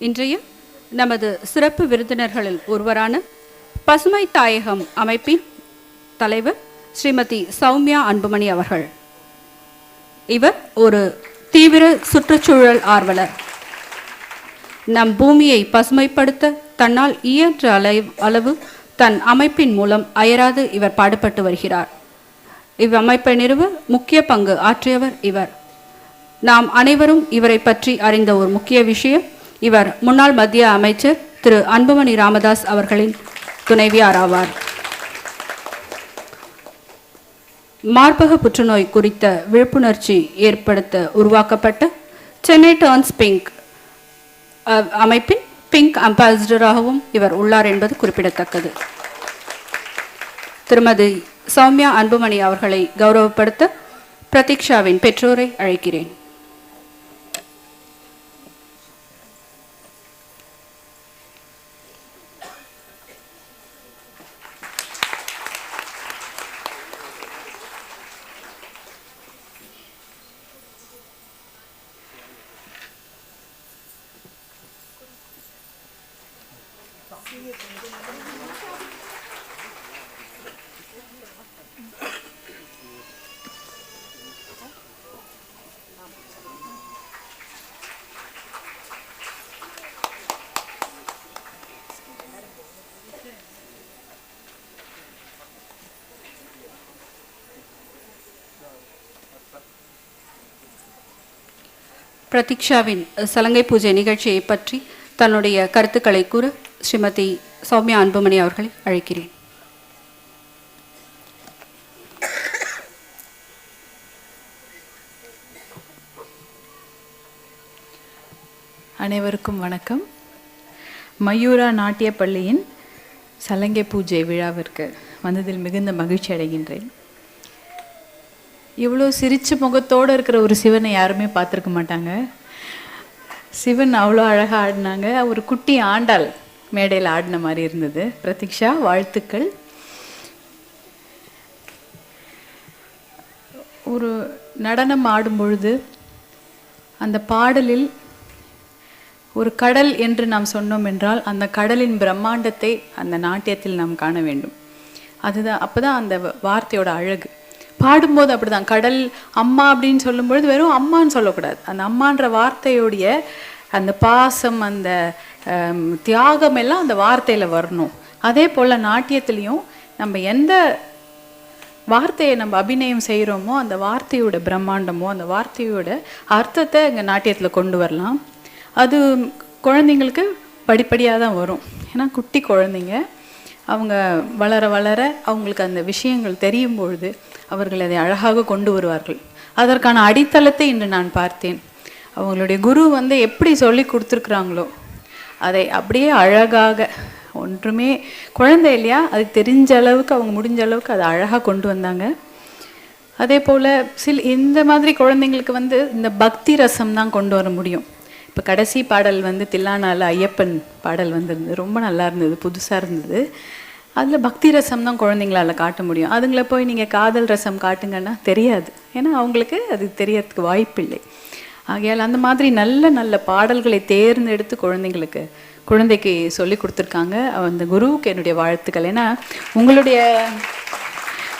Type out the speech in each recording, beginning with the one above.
இன்றைய நமது சிறப்பு விருந்தினர்களில் ஒருவரான பசுமை தாயகம் அமைப்பின் தலைவர் ஸ்ரீமதி சௌமியா அன்புமணி அவர்கள். இவர் ஒரு தீவிர சுற்றுச்சூழல் ஆர்வலர். நம் பூமியை பசுமைப்படுத்த தன்னால் இயன்ற அளவு தன் அமைப்பின் மூலம் அயராது இவர் பாடுபட்டு வருகிறார். இவ்வமைப்பை நிறுவ முக்கிய பங்கு ஆற்றியவர் இவர். நாம் அனைவரும் இவரை பற்றி அறிந்த ஒரு முக்கிய விஷயம், இவர் முன்னாள் மத்திய அமைச்சர் திரு அன்புமணி ராமதாஸ் அவர்களின் துணைவியார் ஆவார். மார்பக புற்றுநோய் குறித்த விழிப்புணர்ச்சி ஏற்படுத்த உருவாக்கப்பட்ட சென்னை டர்ன்ஸ் பிங்க் அமைப்பின் பிங்க் அம்பாசிடராகவும் இவர் உள்ளார் என்பது குறிப்பிடத்தக்கது. திருமதி சௌமியா அன்புமணி அவர்களை கௌரவப்படுத்த பிரதீக்ஷாவின் பெற்றோரை அழைக்கிறேன். பிரதீக்ஷாவின் சலங்கை பூஜை நிகழ்ச்சியை பற்றி தன்னுடைய கருத்துக்களை கூற ஸ்ரீமதி சௌமியா அன்புமணி அவர்களை அழைக்கிறேன். அனைவருக்கும் வணக்கம். மயூரா நாட்டிய பள்ளியின் சலங்கை பூஜை விழாவிற்கு வந்ததில் மிகுந்த மகிழ்ச்சி அடைகின்றேன். இவ்வளோ சிரிச்ச முகத்தோடு இருக்கிற ஒரு சிவனை யாருமே பார்த்துருக்க மாட்டாங்க. சிவன் அவ்வளோ அழகாக ஆடினாங்க. ஒரு குட்டி ஆண்டாள் மேடையில் ஆடின மாதிரி இருந்தது. பிரதீக்ஷா, வாழ்த்துக்கள். ஒரு நடனம் ஆடும் பொழுது அந்த பாடலில் ஒரு கடல் என்று நாம் சொன்னோம் என்றால் அந்த கடலின் பிரம்மாண்டத்தை அந்த நாட்டியத்தில் நாம் காண வேண்டும். அதுதான், அப்போ தான் அந்த வார்த்தையோட அழகு. பாடும்போது அப்படி தான், கடல் அம்மா அப்படின்னு சொல்லும்பொழுது வெறும் அம்மான்னு சொல்லக்கூடாது. அந்த அம்மான்ற வார்த்தையோடைய அந்த பாசம், அந்த தியாகம் எல்லாம் அந்த வார்த்தையில் வரணும். அதே போல் நாட்டியத்துலேயும் நம்ம எந்த வார்த்தையை நம்ம அபிநயம் செய்கிறோமோ அந்த வார்த்தையோட பிரம்மாண்டமோ அந்த வார்த்தையோட அர்த்தத்தை எங்கள் நாட்டியத்தில் கொண்டு வரலாம். அது குழந்தைங்களுக்கு படிப்படியாக தான் வரும். ஏன்னா குட்டி குழந்தைங்க அவங்க வளர வளர அவங்களுக்கு அந்த விஷயங்கள் தெரியும் பொழுது அவர்கள் அதை அழகாக கொண்டு வருவார்கள். அதற்கான அடித்தளத்தை இன்று நான் பார்த்தேன். அவங்களுடைய குரு எப்படி சொல்லி கொடுத்துருக்குறாங்களோ அதை அப்படியே அழகாக, ஒன்றுமே குழந்தை இல்லையா, அது தெரிஞ்ச அளவுக்கு அவங்க முடிஞ்ச அளவுக்கு அதை அழகாக கொண்டு வந்தாங்க. அதே போல் இந்த மாதிரி குழந்தைங்களுக்கு இந்த பக்தி ரசம் தான் கொண்டு வர முடியும். இப்போ கடைசி பாடல் தில்லானால ஐயப்பன் பாடல் வந்திருந்தது, ரொம்ப நல்லா இருந்தது, புதுசாக இருந்தது. அதில் பக்தி ரசம் தான் குழந்தைங்களால் காட்ட முடியும். அதுங்களை போய் நீங்கள் காதல் ரசம் காட்டுங்கன்னா தெரியாது. ஏன்னா அவங்களுக்கு அது தெரியறதுக்கு வாய்ப்பில்லை. ஆகையால் அந்த மாதிரி நல்ல நல்ல பாடல்களை தேர்ந்தெடுத்து குழந்தைக்கு சொல்லி கொடுத்துருக்காங்க. அந்த குருவுக்கு என்னுடைய வாழ்த்துக்கள். ஏன்னா உங்களுடைய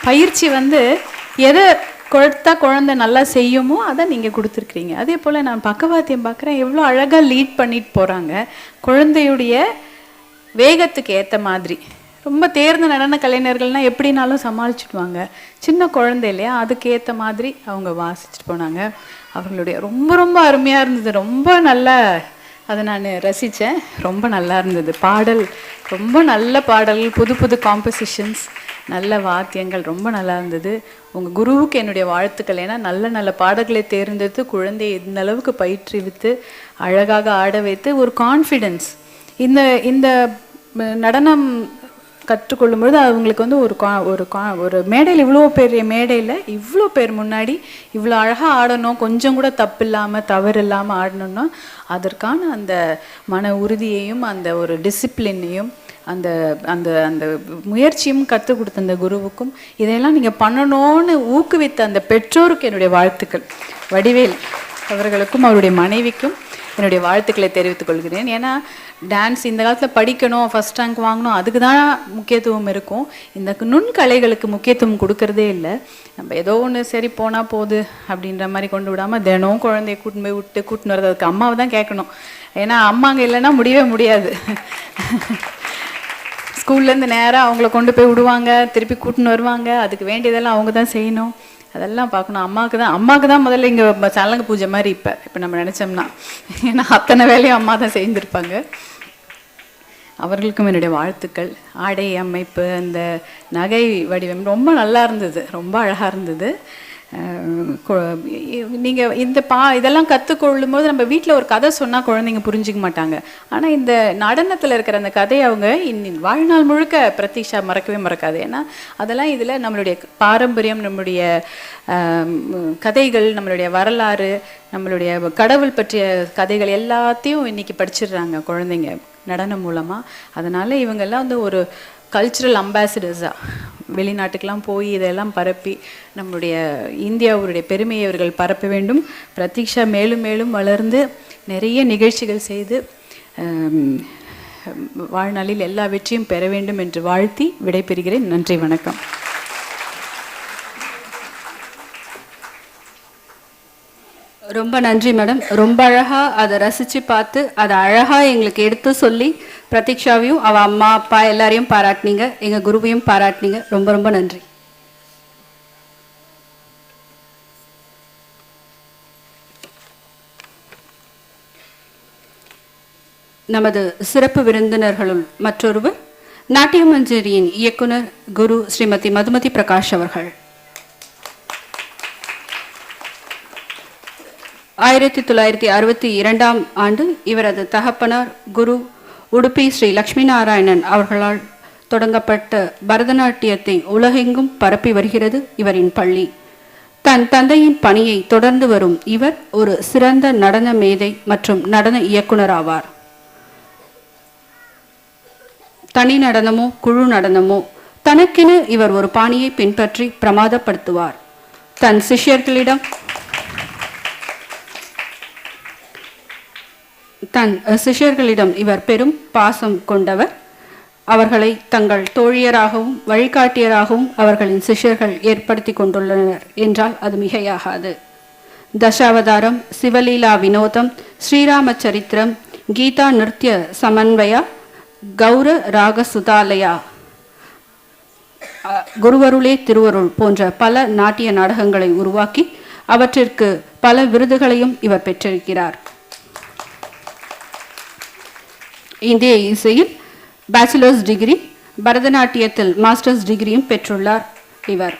பயிற்சி எதை கொடுத்தா குழந்தை நல்லா செய்யுமோ அதை நீங்கள் கொடுத்துருக்குறீங்க. அதே போல் நான் பக்கவாத்தியம் பார்க்குறேன், எவ்வளோ அழகாக லீட் பண்ணிட்டு போகிறாங்க. குழந்தையுடைய வேகத்துக்கு ஏற்ற மாதிரி. ரொம்ப தேர்ந்த நடன கலைஞர்கள்னால் எப்படினாலும் சமாளிச்சுடுவாங்க. சின்ன குழந்தை இல்லையா, அதுக்கு ஏற்ற மாதிரி அவங்க வாசிச்சுட்டு போனாங்க. அவர்களுடைய ரொம்ப ரொம்ப அருமையாக இருந்தது. ரொம்ப நல்லா அதை நான் ரசித்தேன். ரொம்ப நல்லா இருந்தது பாடல். ரொம்ப நல்ல பாடல்கள், புது புது காம்போசிஷன்ஸ், நல்ல வாத்தியங்கள், ரொம்ப நல்லா இருந்தது. உங்கள் குருவுக்கு என்னுடைய வாழ்த்துக்கள். ஏன்னா நல்ல நல்ல பாடல்களை தேர்ந்தெடுத்து குழந்தையை இந்த அளவுக்கு பயிற்றுவித்து அழகாக ஆட வைத்து ஒரு கான்ஃபிடென்ஸ். இந்த நடனம் கற்றுக்கொள்ளும் பொழுது அவங்களுக்கு ஒரு மேடையில், இவ்வளோ பெரிய மேடையில் இவ்வளோ பேர் முன்னாடி இவ்வளோ அழகாக ஆடணும், கொஞ்சம் கூட தப்பு இல்லாமல் தவறு இல்லாமல் ஆடணும்னா அதற்கான அந்த மன உறுதியையும் அந்த ஒரு டிசிப்ளினையும் அந்த அந்த அந்த முயற்சியும் கற்றுக் கொடுத்த அந்த குருவுக்கும் இதையெல்லாம் நீங்கள் பண்ணணும்னு ஊக்குவித்த அந்த பெற்றோருக்கு என்னுடைய வாழ்த்துக்கள். வடிவேல் அவர்களுக்கும் அவருடைய மனைவிக்கும் என்னுடைய வாழ்த்துக்களை தெரிவித்துக் கொள்கிறேன். ஏன்னா டான்ஸ் இந்த காலத்தில் படிக்கணும், ஃபஸ்ட் ரேங்க் வாங்கணும், அதுக்கு தான் முக்கியத்துவம் இருக்கும். இந்த நுண்கலைகளுக்கு முக்கியத்துவம் கொடுக்கறதே இல்லை. நம்ம ஏதோ ஒன்று சரி போனால் போகுது அப்படின்ற மாதிரி கொண்டு விடாமல் தினம் குழந்தைய கூட்டின்னு போய் கூட்டின்னு வரது அதுக்கு அம்மாவை தான் கேட்கணும். ஏன்னா அம்மாங்க இல்லைன்னா முடியவே முடியாது. ஸ்கூல்லேருந்து நேராக அவங்கள கொண்டு போய் விடுவாங்க, திருப்பி கூட்டின்னு வருவாங்க, அதுக்கு வேண்டியதெல்லாம் அவங்க தான் செய்யணும். அதெல்லாம் பார்க்கணும். அம்மாவுக்கு தான் முதல்ல இங்கே சலங்க பூஜை மாதிரி இப்போ நம்ம நினச்சோம்னா, ஏன்னா அத்தனை வேலையும் அம்மா தான் செய்திருப்பாங்க. அவர்களுக்கும் என்னுடைய வாழ்த்துக்கள். ஆடை அமைப்பு, அந்த நகை வடிவம் ரொம்ப நல்லா இருந்தது, ரொம்ப அழகாக இருந்தது. நீங்கள் இதெல்லாம் கற்றுக்கொள்ளும் போது நம்ம வீட்டில் ஒரு கதை சொன்னால் குழந்தைங்க புரிஞ்சிக்க மாட்டாங்க. ஆனால் இந்த நடனத்தில் இருக்கிற அந்த கதையை அவங்க வாழ்நாள் முழுக்க பிரதீஷா மறக்கவே மறக்காது. ஏன்னா அதெல்லாம் இதில் நம்மளுடைய பாரம்பரியம், நம்மளுடைய கதைகள், நம்மளுடைய வரலாறு, நம்மளுடைய கடவுள் பற்றிய கதைகள் எல்லாத்தையும் இன்னைக்கு படிச்சிடுறாங்க குழந்தைங்க நடனம் மூலமாக. அதனால் இவங்கெல்லாம் வந்து ஒரு கல்ச்சுரல் அம்பாசிடர்ஸாக வெளிநாட்டுக்கெல்லாம் போய் இதெல்லாம் பரப்பி நம்முடைய இந்தியாவுடைய பெருமையை அவர்கள் பரப்ப வேண்டும். பிரதீஷா மேலும் மேலும் வளர்ந்து நிறைய நிகழ்ச்சிகள் செய்து வாழ்நாளில் எல்லா வெற்றியும் பெற வேண்டும் என்று வாழ்த்தி விடைபெறுகிறேன். நன்றி, வணக்கம். ரொம்ப நன்றி மேடம். ரொம்ப அழகாக அதை ரசித்து பார்த்து அதை அழகாக எங்களுக்கு எடுத்து சொல்லி பிரதீக்ஷாவையும் அவள் அம்மா அப்பா எல்லாரையும் பாராட்டினீங்க, எங்கள் குருவையும் பாராட்டினீங்க. ரொம்ப ரொம்ப நன்றி. நமது சிறப்பு விருந்தினர்களுள் மற்றொருவர் நாட்டிய மஞ்சரியின் இயக்குனர் குரு ஸ்ரீமதி மதுமதி பிரகாஷ் அவர்கள். 1962ஆம் ஆண்டு இவரது தகப்பனார் குரு உடுப்பி ஸ்ரீ லக்ஷ்மி நாராயணன் அவர்களால் தொடங்கப்பட்ட பரதநாட்டியத்தை உலகெங்கும் பரப்பி வருகிறது இவரின் பள்ளி. தன் தந்தையின் பணியை தொடர்ந்து வரும் இவர் ஒரு சிறந்த நடன மேதை மற்றும் நடன இயக்குனர் ஆவார். தனி நடனமோ குழு நடனமோ தனக்கென இவர் ஒரு பாணியை பின்பற்றி பிரமாதப்படுத்துவார். தன் சிஷ்யர்களிடம் இவர் பெரும் பாசம் கொண்டவர். அவர்களை தங்கள் தோழியராகவும் வழிகாட்டியராகவும் அவர்களின் சிஷ்யர்கள் ஏற்படுத்தி கொண்டுள்ளனர் என்றால் அது மிகையாகாது. தசாவதாரம், சிவலீலா வினோதம், ஸ்ரீராம சரித்திரம், கீதா நிருத்ய சமன்வயா, கௌர ராக சுதாலயா, குருவருளே திருவருள் போன்ற பல நாட்டிய நாடகங்களை உருவாக்கி அவற்றிற்கு பல விருதுகளையும் இவர் பெற்றிருக்கிறார். இந்திய இசையில் பேச்சுலர்ஸ் டிகிரி, பரதநாட்டியத்தில் மாஸ்டர்ஸ் டிகிரியும் பெற்றுள்ளார் இவர்.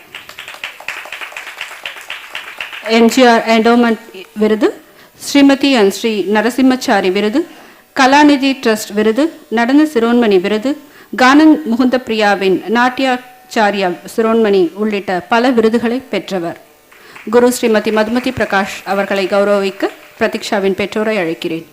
எம்ஜிஆர் என்டோமெண்ட் விருது, ஸ்ரீமதி அண்ட் ஸ்ரீ நரசிம்மச்சாரி விருது, கலாநிதி ட்ரஸ்ட் விருது, நடன சிரோன்மணி விருது, கானந்த் முகுந்த பிரியாவின் நாட்டியாச்சாரியா சிரோன்மணி உள்ளிட்ட பல விருதுகளை பெற்றவர். குரு ஸ்ரீமதி மதுமதி பிரகாஷ் அவர்களை கௌரவிக்க பிரதீக்ஷாவின் பெற்றோரை அழைக்கிறேன்.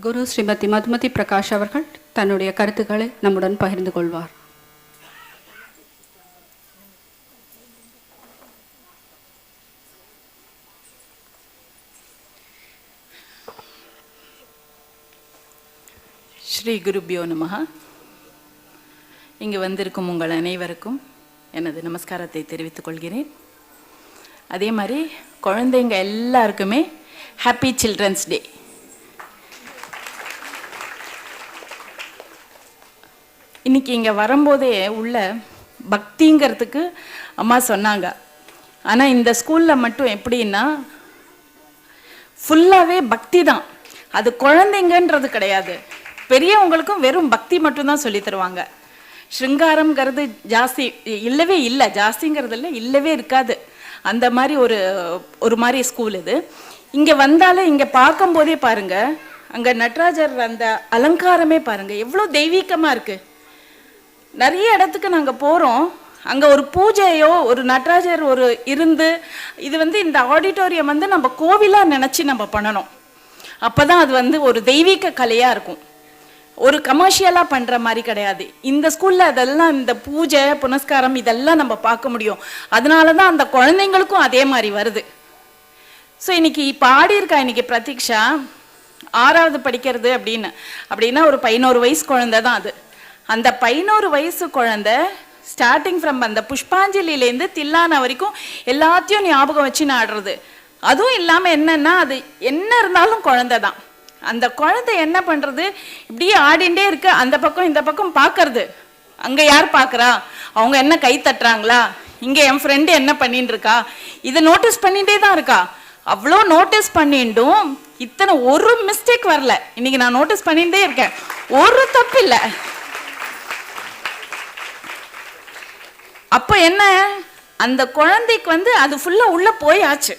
குரு ஸ்ரீமதி மதுமதி பிரகாஷ் அவர்கள் தன்னுடைய கருத்துக்களை நம்முடன் பகிர்ந்து கொள்வார். ஸ்ரீ குருபியோ நமஹ. இங்கு வந்திருக்கும் உங்கள் அனைவருக்கும் எனது நமஸ்காரத்தை தெரிவித்துக் கொள்கிறேன். அதே மாதிரி குழந்தைங்க எல்லாருக்குமே ஹாப்பி சில்ட்ரன்ஸ் டே. இன்னைக்கு இங்கே வரும்போதே உள்ள பக்திங்கிறதுக்கு அம்மா சொன்னாங்க. ஆனால் இந்த ஸ்கூலில் மட்டும் எப்படின்னா ஃபுல்லாகவே பக்தி தான். அது குழந்தைங்கன்றது கிடையாது, பெரியவங்களுக்கும் வெறும் பக்தி மட்டும்தான் சொல்லி தருவாங்க. ஸ்ருங்காரம்ங்கிறது ஜாஸ்தி இல்லவே இல்லை, ஜாஸ்திங்கிறது இல்லை, இல்லவே இருக்காது. அந்த மாதிரி ஒரு மாதிரி ஸ்கூல் இது. இங்கே வந்தாலே இங்கே பார்க்கும்போதே பாருங்க, அங்கே நடராஜர் அந்த அலங்காரமே பாருங்க எவ்வளோ தெய்வீகமாக இருக்கு. நிறைய இடத்துக்கு நாங்கள் போகிறோம், அங்கே ஒரு பூஜையோ ஒரு நடராஜர் ஒரு இருந்து, இது இந்த ஆடிட்டோரியம் நம்ம கோவிலாக நினச்சி நம்ம பண்ணணும். அப்போ தான் அது ஒரு தெய்வீக கலையாக இருக்கும், ஒரு கமர்ஷியலாக பண்ணுற மாதிரி கிடையாது. இந்த ஸ்கூலில் அதெல்லாம் இந்த பூஜை புனஸ்காரம் இதெல்லாம் நம்ம பார்க்க முடியும். அதனால தான் அந்த குழந்தைங்களுக்கும் அதே மாதிரி வருது. ஸோ இன்னைக்கு பாடியிருக்கா இன்னைக்கு பிரதீக்ஷா 6வது படிக்கிறது அப்படின்னா ஒரு 11 வயசு குழந்தை தான் அது. அந்த 11 வயசு குழந்தை ஸ்டார்டிங் ஃப்ரம் அந்த புஷ்பாஞ்சலியிலேருந்து தில்லான வரைக்கும் எல்லாத்தையும் ஞாபகம் வச்சு ஆடுறது. அதுவும் இல்லாமல் என்னன்னா, அது என்ன இருந்தாலும் குழந்தை தான். அந்த குழந்தை என்ன பண்ணுறது, இப்படியே ஆடிண்டே இருக்கு, அந்த பக்கம் இந்த பக்கம் பார்க்கறது. அங்கே யார் பார்க்குறா, அவங்க என்ன கை தட்டுறாங்களா, இங்கே என் ஃப்ரெண்டு என்ன பண்ணிட்டு இருக்கா, இதை நோட்டீஸ் பண்ணிகிட்டே தான் இருக்கா. அவ்வளோ நோட்டீஸ் பண்ணிட்டும் இத்தனை ஒரு மிஸ்டேக் வரல. இன்னைக்கு நான் நோட்டீஸ் பண்ணிகிட்டே இருக்கேன், ஒரு தப்பு இல்லை. அப்போ என்ன, அந்த குழந்தைக்கு அது ஃபுல்லாக உள்ளே போயாச்சு,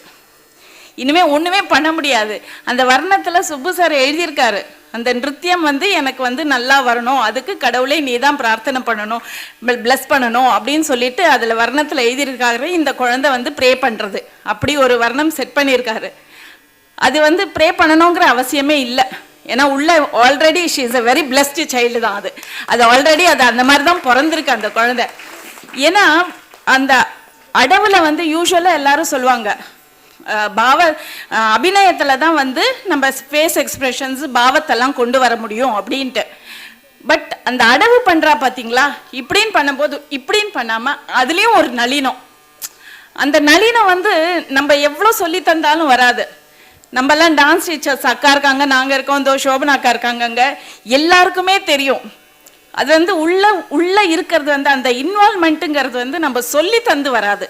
இனிமே ஒன்றுமே பண்ண முடியாது. அந்த வர்ணத்தில் சுப்பு சார் எழுதியிருக்காரு, அந்த நிருத்தியம் எனக்கு நல்லா வரணும், அதுக்கு கடவுளே நீ தான் பிரார்த்தனை பண்ணணும், பிளஸ் பண்ணணும் அப்படின்னு சொல்லிட்டு அதில் வர்ணத்தில் எழுதியிருக்காரு. இந்த குழந்தை ப்ரே பண்ணுறது அப்படி ஒரு வர்ணம் செட் பண்ணியிருக்காரு. அது ப்ரே பண்ணணுங்கிற அவசியமே இல்லை, ஏன்னா உள்ள already she is a very blessed child தான். அது ஆல்ரெடி அந்த மாதிரி தான் பிறந்திருக்கு அந்த குழந்தை. ஏன்னா அந்த அடவுல யூஸ்வலாக எல்லாரும் சொல்லுவாங்க, அபிநயத்தில் தான் நம்ம ஃபேஸ் எக்ஸ்பிரஷன்ஸ் பாவத்தெல்லாம் கொண்டு வர முடியும் அப்படின்ட்டு. பட் அந்த அடவு பண்ணுறா பார்த்தீங்களா, இப்படின்னு பண்ணும்போது இப்படின்னு பண்ணாமல் அதுலேயும் ஒரு நளினம். அந்த நளினம் நம்ம எவ்வளோ சொல்லி தந்தாலும் வராது. நம்மலாம் டான்ஸ் டீச்சர்ஸ் அக்கா இருக்காங்க, நாங்கள் இருக்கோம், இதோ சோபனா அக்கா இருக்காங்க, எல்லாருக்குமே தெரியும். அது உள்ள இருக்கிறது அந்த இன்வால்மெண்ட்டுங்கிறது நம்ம சொல்லி தந்து வராது,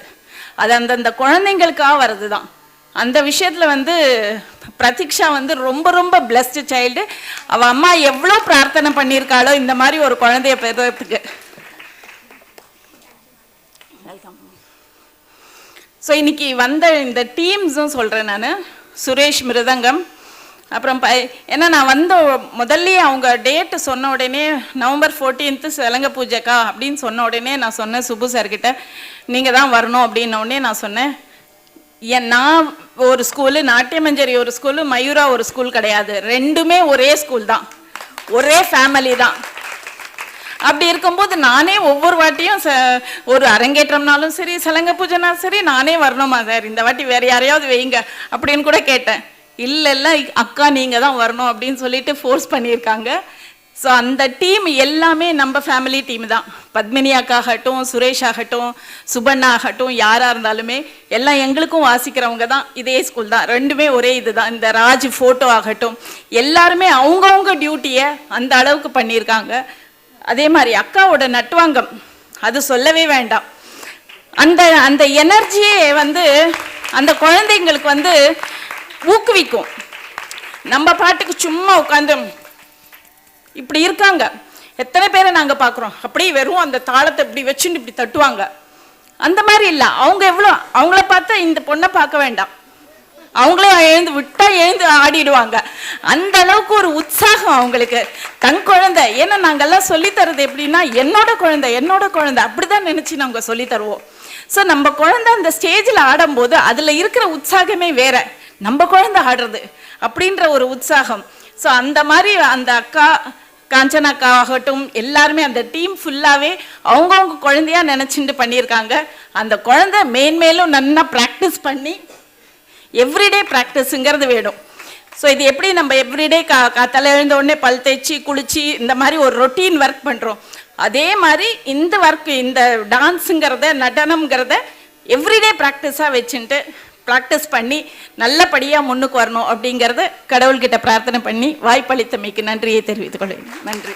அது அந்தந்த குழந்தைங்களுக்காக வர்றது தான். அந்த விஷயத்தில் பிரதீக்ஷா ரொம்ப ரொம்ப பிளஸ்டு சைல்டு. அவள் அம்மா எவ்வளோ பிரார்த்தனை பண்ணியிருக்காளோ இந்த மாதிரி ஒரு குழந்தைய பெறுறதுக்கு. ஸோ இன்னைக்கு இந்த டீம்ஸும் சொல்கிறேன் நான், சுரேஷ் மிருதங்கம், அப்புறம் ஏன்னா நான் முதல்ல அவங்க டேட்டு சொன்ன உடனே நவம்பர் 14 சலங்க பூஜைக்கா அப்படின்னு சொன்ன உடனே நான் சொன்னேன் சுப்பு சார்கிட்ட, நீங்கள் தான் வரணும் அப்படின்ன உடனே நான் சொன்னேன், நான் ஒரு ஸ்கூலு, நாட்டியமஞ்சரி ஒரு ஸ்கூலு, மயூரா ஒரு ஸ்கூல் கிடையாது, ரெண்டுமே ஒரே ஸ்கூல் தான், ஒரே ஃபேமிலி தான். அப்படி இருக்கும்போது நானே ஒவ்வொரு வாட்டியும் ஒரு அரங்கேற்றம்னாலும் சரி சலங்க பூஜைனாலும் சரி நானே வரணுமா சார், இந்த வாட்டி வேற யாரையாவது வைங்க அப்படின்னு கூட கேட்டேன். இல்லை அக்கா நீங்கள் தான் வரணும் அப்படின்னு சொல்லிட்டு ஃபோர்ஸ் பண்ணியிருக்காங்க. ஸோ அந்த டீம் எல்லாமே நம்ம ஃபேமிலி டீம் தான். பத்மினி அக்கா ஆகட்டும், சுரேஷ் ஆகட்டும், சுபண்ணா ஆகட்டும், யாராக இருந்தாலுமே எல்லாம் எங்களுக்கும் வாசிக்கிறவங்க தான், இதே ஸ்கூல் தான், ரெண்டுமே ஒரே இது தான். இந்த ராஜ் ஃபோட்டோ ஆகட்டும், எல்லாருமே அவங்கவுங்க டியூட்டியை அந்த அளவுக்கு பண்ணியிருக்காங்க. அதே மாதிரி அக்காவோட நட்டுவாங்கம் அது சொல்லவே வேண்டாம். அந்த அந்த எனர்ஜியே அந்த குழந்தைங்களுக்கு ஊக்குவிக்கும். நம்ம பாட்டுக்கு சும்மா உட்காந்து இப்படி இருக்காங்க, எத்தனை பேரை நாங்கள் பார்க்குறோம், அப்படியே வெறும் அந்த தாளத்தை இப்படி வச்சுன்னு இப்படி தட்டுவாங்க. அந்த மாதிரி இல்லை, அவங்க எவ்வளோ, அவங்கள பார்த்தா இந்த பொண்ணை பார்க்க வேண்டாம், அவங்களே எழுந்து ஆடிடுவாங்க. அந்த அளவுக்கு ஒரு உற்சாகம் அவங்களுக்கு, தன் குழந்தை. ஏன்னா நாங்கள்லாம் சொல்லித்தரது எப்படின்னா என்னோட குழந்தை அப்படிதான் நினச்சி நாங்கள் சொல்லி தருவோம். ஸோ நம்ம குழந்தை அந்த ஸ்டேஜில் ஆடும்போது அதில் இருக்கிற உற்சாகமே வேற, நம்ம குழந்தை ஆடுறது அப்படின்ற ஒரு உற்சாகம். ஸோ அந்த மாதிரி அந்த அக்கா காஞ்சனா அக்கா ஆகட்டும் எல்லாருமே அந்த டீம் ஃபுல்லாகவே அவங்கவுங்க குழந்தையா நினச்சிட்டு பண்ணியிருக்காங்க. அந்த குழந்தை மேன்மேலும் நல்லா ப்ராக்டிஸ் பண்ணி எவ்ரிடே ப்ராக்டிஸுங்கிறது வேணும். ஸோ இது எப்படி நம்ம எவ்ரிடே காத்தால எழுந்த உடனே பல் தேய்ச்சி குளிச்சு இந்த மாதிரி ஒரு ரொட்டீன் ஒர்க் பண்ணுறோம், அதே மாதிரி இந்த ஒர்க், இந்த டான்ஸுங்கிறத நடனம்ங்கிறத எவ்ரிடே ப்ராக்டிஸாக வச்சுட்டு ப்ராக்டிஸ் பண்ணி நல்லபடியாக முன்னுக்கு வரணும் அப்படிங்கிறத கடவுள்கிட்ட பிரார்த்தனை பண்ணி வாய்ப்பளித்தமைக்கு நன்றியை தெரிவித்துக் கொள்கிறேன். நன்றி.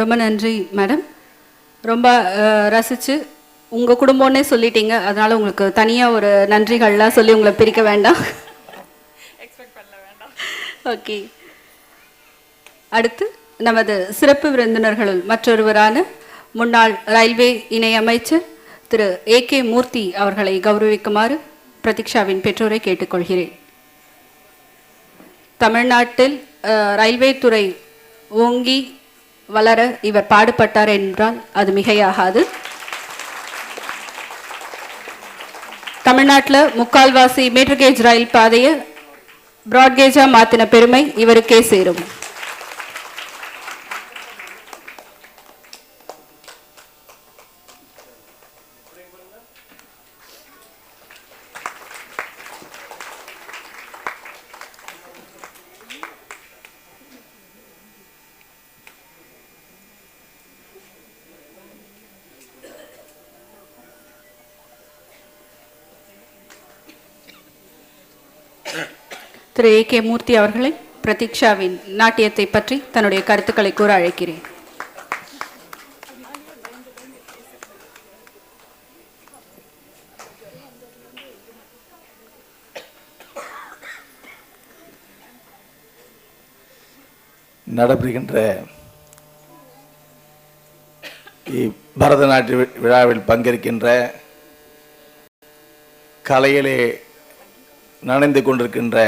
ரொம்ப நன்றி மேடம். ரொம்ப ரசித்து உங்கள் குடும்பம்னே சொல்லிட்டீங்க, அதனால் உங்களுக்கு தனியாக ஒரு நன்றிகள்லாம் சொல்லி உங்களை பிரிக்க வேண்டாம். ஓகே. அடுத்து நமது சிறப்பு விருந்தினர்களுள் மற்றொருவரான முன்னாள் ரயில்வே இணையமைச்சர் திரு AK மூர்த்தி அவர்களை கௌரவிக்குமாறு பிரதீக்ஷாவின் பெற்றோரை கேட்டுக்கொள்கிறேன். தமிழ்நாட்டில் ரயில்வே துறை ஓங்கி வளர இவர் பாடுபட்டார் என்றால் அது மிகையாகாது. தமிழ்நாட்டில் முக்கால்வாசி மீட்டர் கேஜ் ரயில் பாதையை பிராட்கேஜா மாத்தின பெருமை இவருக்கே சேரும். திரு AK மூர்த்தி அவர்களை பிரதீக்ஷாவின் நாட்டியத்தை பற்றி தன்னுடைய கருத்துக்களை கூற அழைக்கிறேன். நடைபெறுகின்ற பரதநாட்டிய விழாவில் பங்கேற்கின்ற கலையிலே நனைந்து கொண்டிருக்கின்ற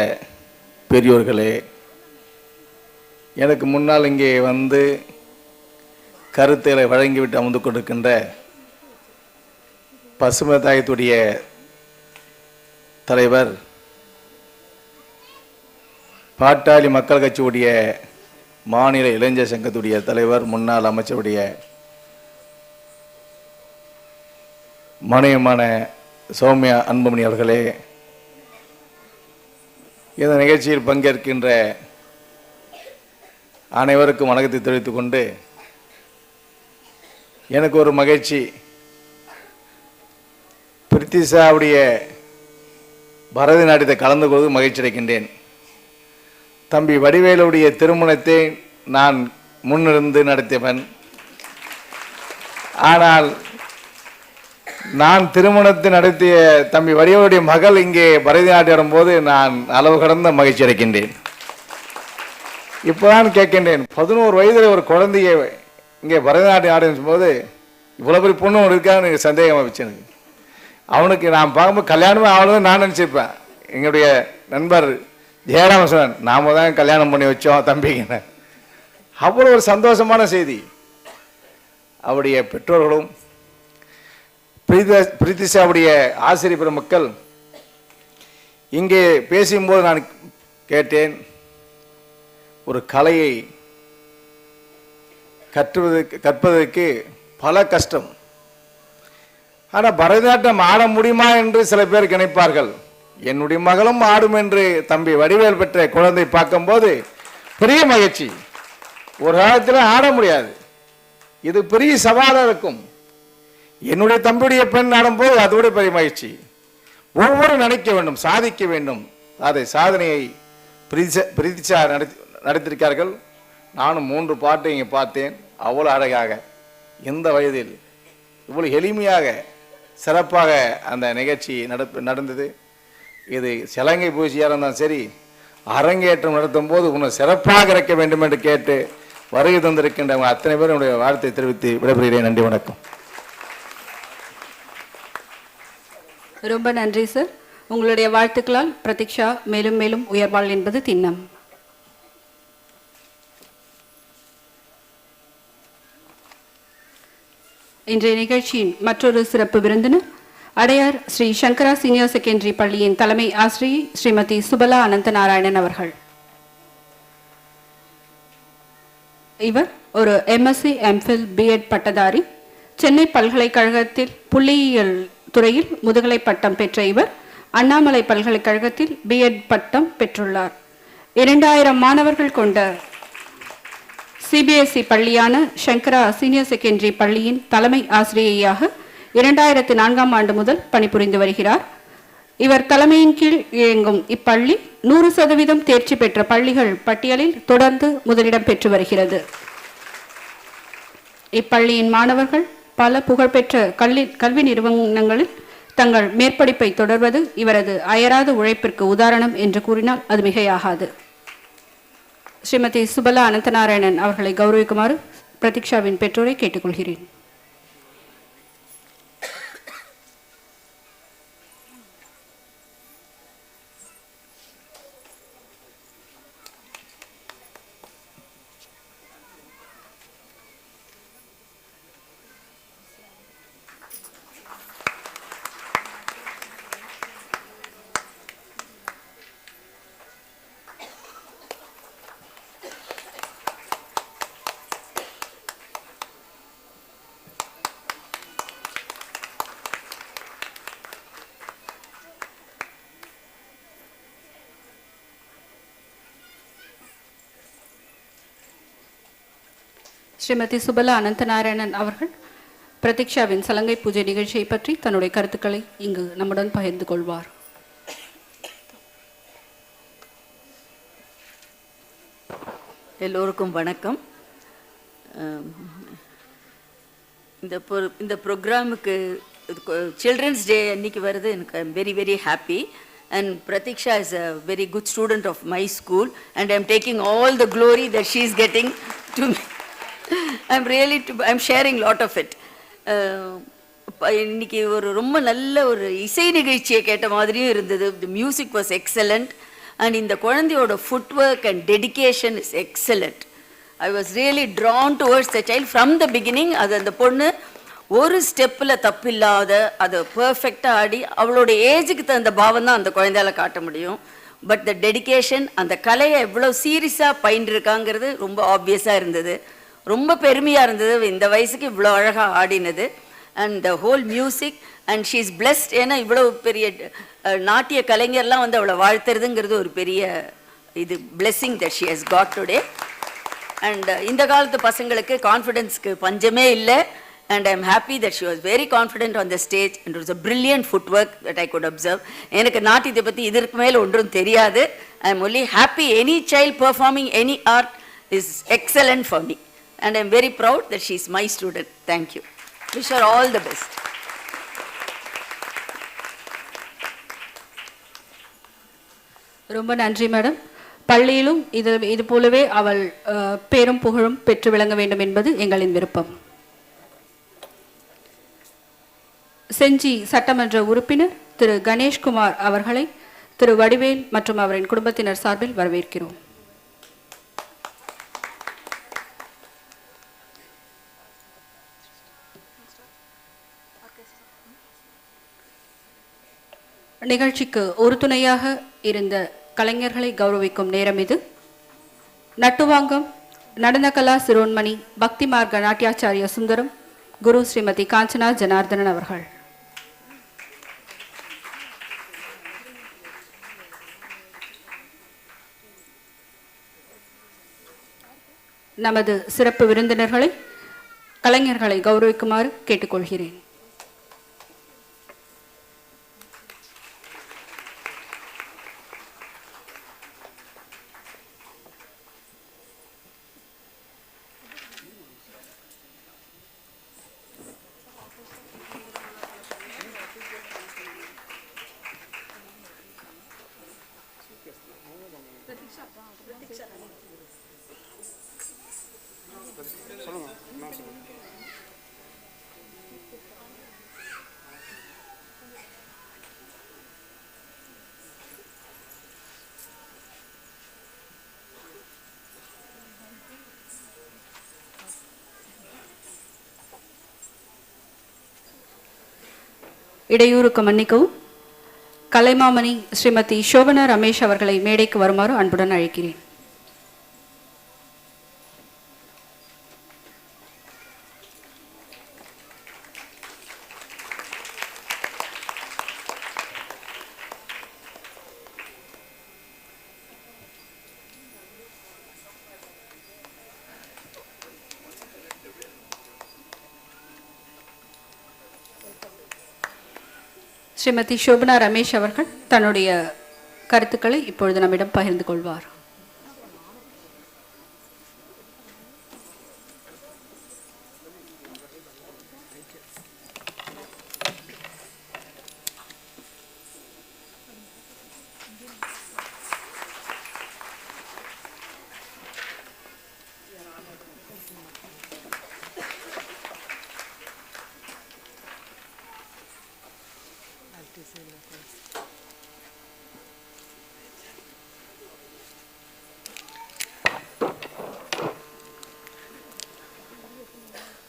பெரியோர்களே, எனக்கு முன்னால் இங்கே வந்து கருத்துக்களை வழங்கிவிட்டு அமர்ந்து கொண்டிருக்கின்ற பசுமை தாயத்துடைய தலைவர், பாட்டாளி மக்கள் கட்சியுடைய மாநில இளைஞர் சங்கத்துடைய தலைவர், முன்னாள் அமைச்சருடைய மனைவியான சௌமியா அன்புமணி அவர்களே, இந்த நிகழ்ச்சியில் பங்கேற்கின்ற அனைவருக்கும் வணக்கத்தை தெரிவித்துக் கொண்டு, எனக்கு ஒரு மகிழ்ச்சி, பிரித்திஷாவுடைய பரதநாட்டியத்தை கலந்து கொள்வது மகிழ்ச்சி அடைக்கின்றேன். தம்பி வடிவேலுடைய திருமணத்தை நான் முன்னிருந்து நடத்தியவன். ஆனால் நான் திருமணத்தை நடத்திய தம்பி வடிவேலுடைய மகள் இங்கே பரதநாட்டியம் போது நான் அளவு கடந்த மகிழ்ச்சி அடைக்கின்றேன். இப்போதான் கேட்கின்றேன், 11 வயதில் ஒரு குழந்தைய இங்கே பரதநாட்டியம் ஆடும் போது இவ்வளோ பெரிய பொண்ணு ஒன்று இருக்கான்னு எனக்கு சந்தேகமாக வச்சு. எனக்கு அவனுக்கு நான் பார்க்கும்போது கல்யாணமே ஆகணும்னு நான் நினச்சிருப்பேன். எங்களுடைய நண்பர் ஜெயராமன் நாம தான் கல்யாணம் பண்ணி வச்சோம் தம்பிங்க. அவ்வளோ ஒரு சந்தோஷமான செய்தி. அவருடைய பெற்றோர்களும் பிரித்திஷாவுடைய ஆசிரியர் பெருமக்கள் இங்கே பேசும்போது நான் கேட்டேன், ஒரு கலையை கற்பதற்கு பல கஷ்டம். ஆனால் பரதநாட்டியம் ஆட முடியுமா என்று சில பேர் நினைப்பார்கள். என்னுடைய மகளும் ஆடும் என்று தம்பி வடிவேல் பெற்ற குழந்தை பார்க்கும்போது பெரிய மகிழ்ச்சி. ஒரு காலத்தில் ஆட முடியாது, இது பெரிய சவாலாக இருக்கும். என்னுடைய தம்பியுடைய பெண் ஆடும்போது அதோட பெரிய மகிழ்ச்சி. ஒவ்வொரு நினைக்க வேண்டும், சாதிக்க வேண்டும். அதை சாதனையை பிரித்திஷா நடத்தியிருக்கார்கள். நானும் 3 பாட்டு இங்கே பார்த்தேன். அவ்வளோ அழகாக இந்த வயதில் இவ்வளோ எளிமையாக சிறப்பாக அந்த நிகழ்ச்சி நடந்தது. இது சலங்கை பூஜையாக இருந்தாலும் சரி, அரங்கேற்றம் நடத்தும் போது இன்னும் சிறப்பாக இருக்க வேண்டும் என்று கேட்டு வருகை தந்திருக்கின்ற அத்தனை பேரும் என்னுடைய வாழ்த்தை தெரிவித்து விடைபெறுகிறேன். நன்றி, வணக்கம். ரொம்ப நன்றி சார். உங்களுடைய வாழ்த்துக்களால் பிரதீக்ஷா மேலும் மேலும் உயர்வாள் என்பது திண்ணம். இன்றைய நிகழ்ச்சியின் மற்றொரு சிறப்பு விருந்தினர் அடையார் ஸ்ரீ சங்கரா சீனியர் செகண்டரி பள்ளியின் தலைமை ஆசிரியை ஸ்ரீமதி சுபலா அனந்தநாராயணன் அவர்கள். இவர் ஒரு MSc MPhil B.Ed பட்டதாரி. சென்னை பல்கலைக்கழகத்தில் புள்ளியியல் துறையில் முதுகலை பட்டம் பெற்ற இவர் அண்ணாமலை பல்கலைக்கழகத்தில் B.Ed பட்டம் பெற்றுள்ளார். 2000 மாணவர்கள் கொண்ட CBSE பள்ளியான சங்கரா சீனியர் செகண்டரி பள்ளியின் தலைமை ஆசிரியையாக 2004ஆம் ஆண்டு முதல் பணிபுரிந்து வருகிறார். இவர் தலைமையின் கீழ் இயங்கும் இப்பள்ளி 100% தேர்ச்சி பெற்ற பள்ளிகள் பட்டியலில் தொடர்ந்து முதலிடம் பெற்று வருகிறது. இப்பள்ளியின் மாணவர்கள் பல புகழ்பெற்ற கல்வி நிறுவனங்களில் தங்கள் மேற்படிப்பை தொடர்வது இவரது அயராத உழைப்பிற்கு உதாரணம் என்று கூறினால் அது மிகையாகாது. ஸ்ரீமதி சுபலா அனந்தநாராயணன் அவர்களை கௌரவிக்குமாறு பிரதீக்ஷாவின் பெற்றோரை கேட்டுக்கொள்கிறேன். ஸ்ரீமதி சுபலா அனந்தநாராயணன் அவர்கள் பிரதீக்ஷாவின் சலங்கை பூஜை நிகழ்ச்சியை பற்றி தன்னுடைய கருத்துக்களை இங்கு நம்முடன் பகிர்ந்து கொள்வார். எல்லோருக்கும் வணக்கம். இந்த ப்ரோக்ராமுக்கு சில்ட்ரன்ஸ் டே அன்னைக்கு வருது. எனக்கு I am very very happy. And Pratiksha is a very good student of my school, and I am taking all the glory that she is getting to me. I'm sharing lot of it. இன்னைக்கு ஒரு ரொம்ப நல்ல ஒரு இசை நிகழ்ச்சியை கேட்ட மாதிரியும் இருந்தது. The music was excellent, and இந்த குழந்தையோட footwork and dedication is excellent. I was really drawn towards the child from the beginning. அது அந்த பொண்ணு ஒரு ஸ்டெப்பில் தப்பில்லாத அதை பர்ஃபெக்டாக ஆடி அவளோட ஏஜுக்கு தகுந்த பாவம் தான் அந்த குழந்தையால காட்ட முடியும். பட் த டெடிக்கேஷன், அந்த கலையை எவ்வளோ சீரியஸாக பயின்றிருக்காங்கிறது ரொம்ப ஆப்வியஸாக இருந்தது. ரொம்ப பெருமையாக இருந்தது இந்த வயசுக்கு இவ்வளோ அழகாக ஆடினது. And the whole music, and she is blessed. ஏன்னா இவ்வளோ பெரிய நாட்டிய கலைஞர்லாம் வந்து அவளை வாழ்த்துறதுங்கிறது ஒரு பெரிய இது blessing that she has got today. And இந்த காலத்து பசங்களுக்கு கான்ஃபிடென்ஸ்க்கு பஞ்சமே இல்லை. And I am happy that she was very confident on the stage, and it was a brilliant footwork that I could observe. எனக்கு நாட்டியத்தை பற்றி இதற்கு மேலே ஒன்றும் தெரியாது. I am only happy any child performing any art is excellent for me, and I am very proud that she is my student. Thank you. Wish her all the best. ரொம்ப நன்றி madam. பள்ளியிலும் இது போலவே அவள் பேரும் புகழும் பெற்று விளங்க வேண்டும் என்பது எங்களின் விருப்பம். செஞ்சி சட்டமன்ற உறுப்பினர் திரு கணேஷ்குமார் அவர்களை திரு வடிவேல் மற்றும் அவரின் குடும்பத்தினர் சார்பில் வரவேற்கிறோம். நிகழ்ச்சிக்கு உறுதுணையாக இருந்த கலைஞர்களை கௌரவிக்கும் நேரம் இது. நட்டுவாங்கம் நடனகலா சிரோன்மணி பக்தி மார்க்க நாட்டியாச்சாரிய சுந்தரம் குரு ஸ்ரீமதி காஞ்சனா ஜனார்தனன் அவர்கள். நமது சிறப்பு விருந்தினர்களை கலைஞர்களை கௌரவிக்குமாறு கேட்டுக்கொள்கிறேன். இடையூறுக்கு மன்னிக்கவும். கலைமாமணி ஸ்ரீமதி சோபனா ரமேஷ் அவர்களை மேடைக்கு வருமாறு அன்புடன் அழைக்கிறேன். ஸ்ரீமதி சோபனா ரமேஷ் அவர்கள் தன்னுடைய கருத்துக்களை இப்பொழுது நம்மிடம் பகிர்ந்து கொள்வார்.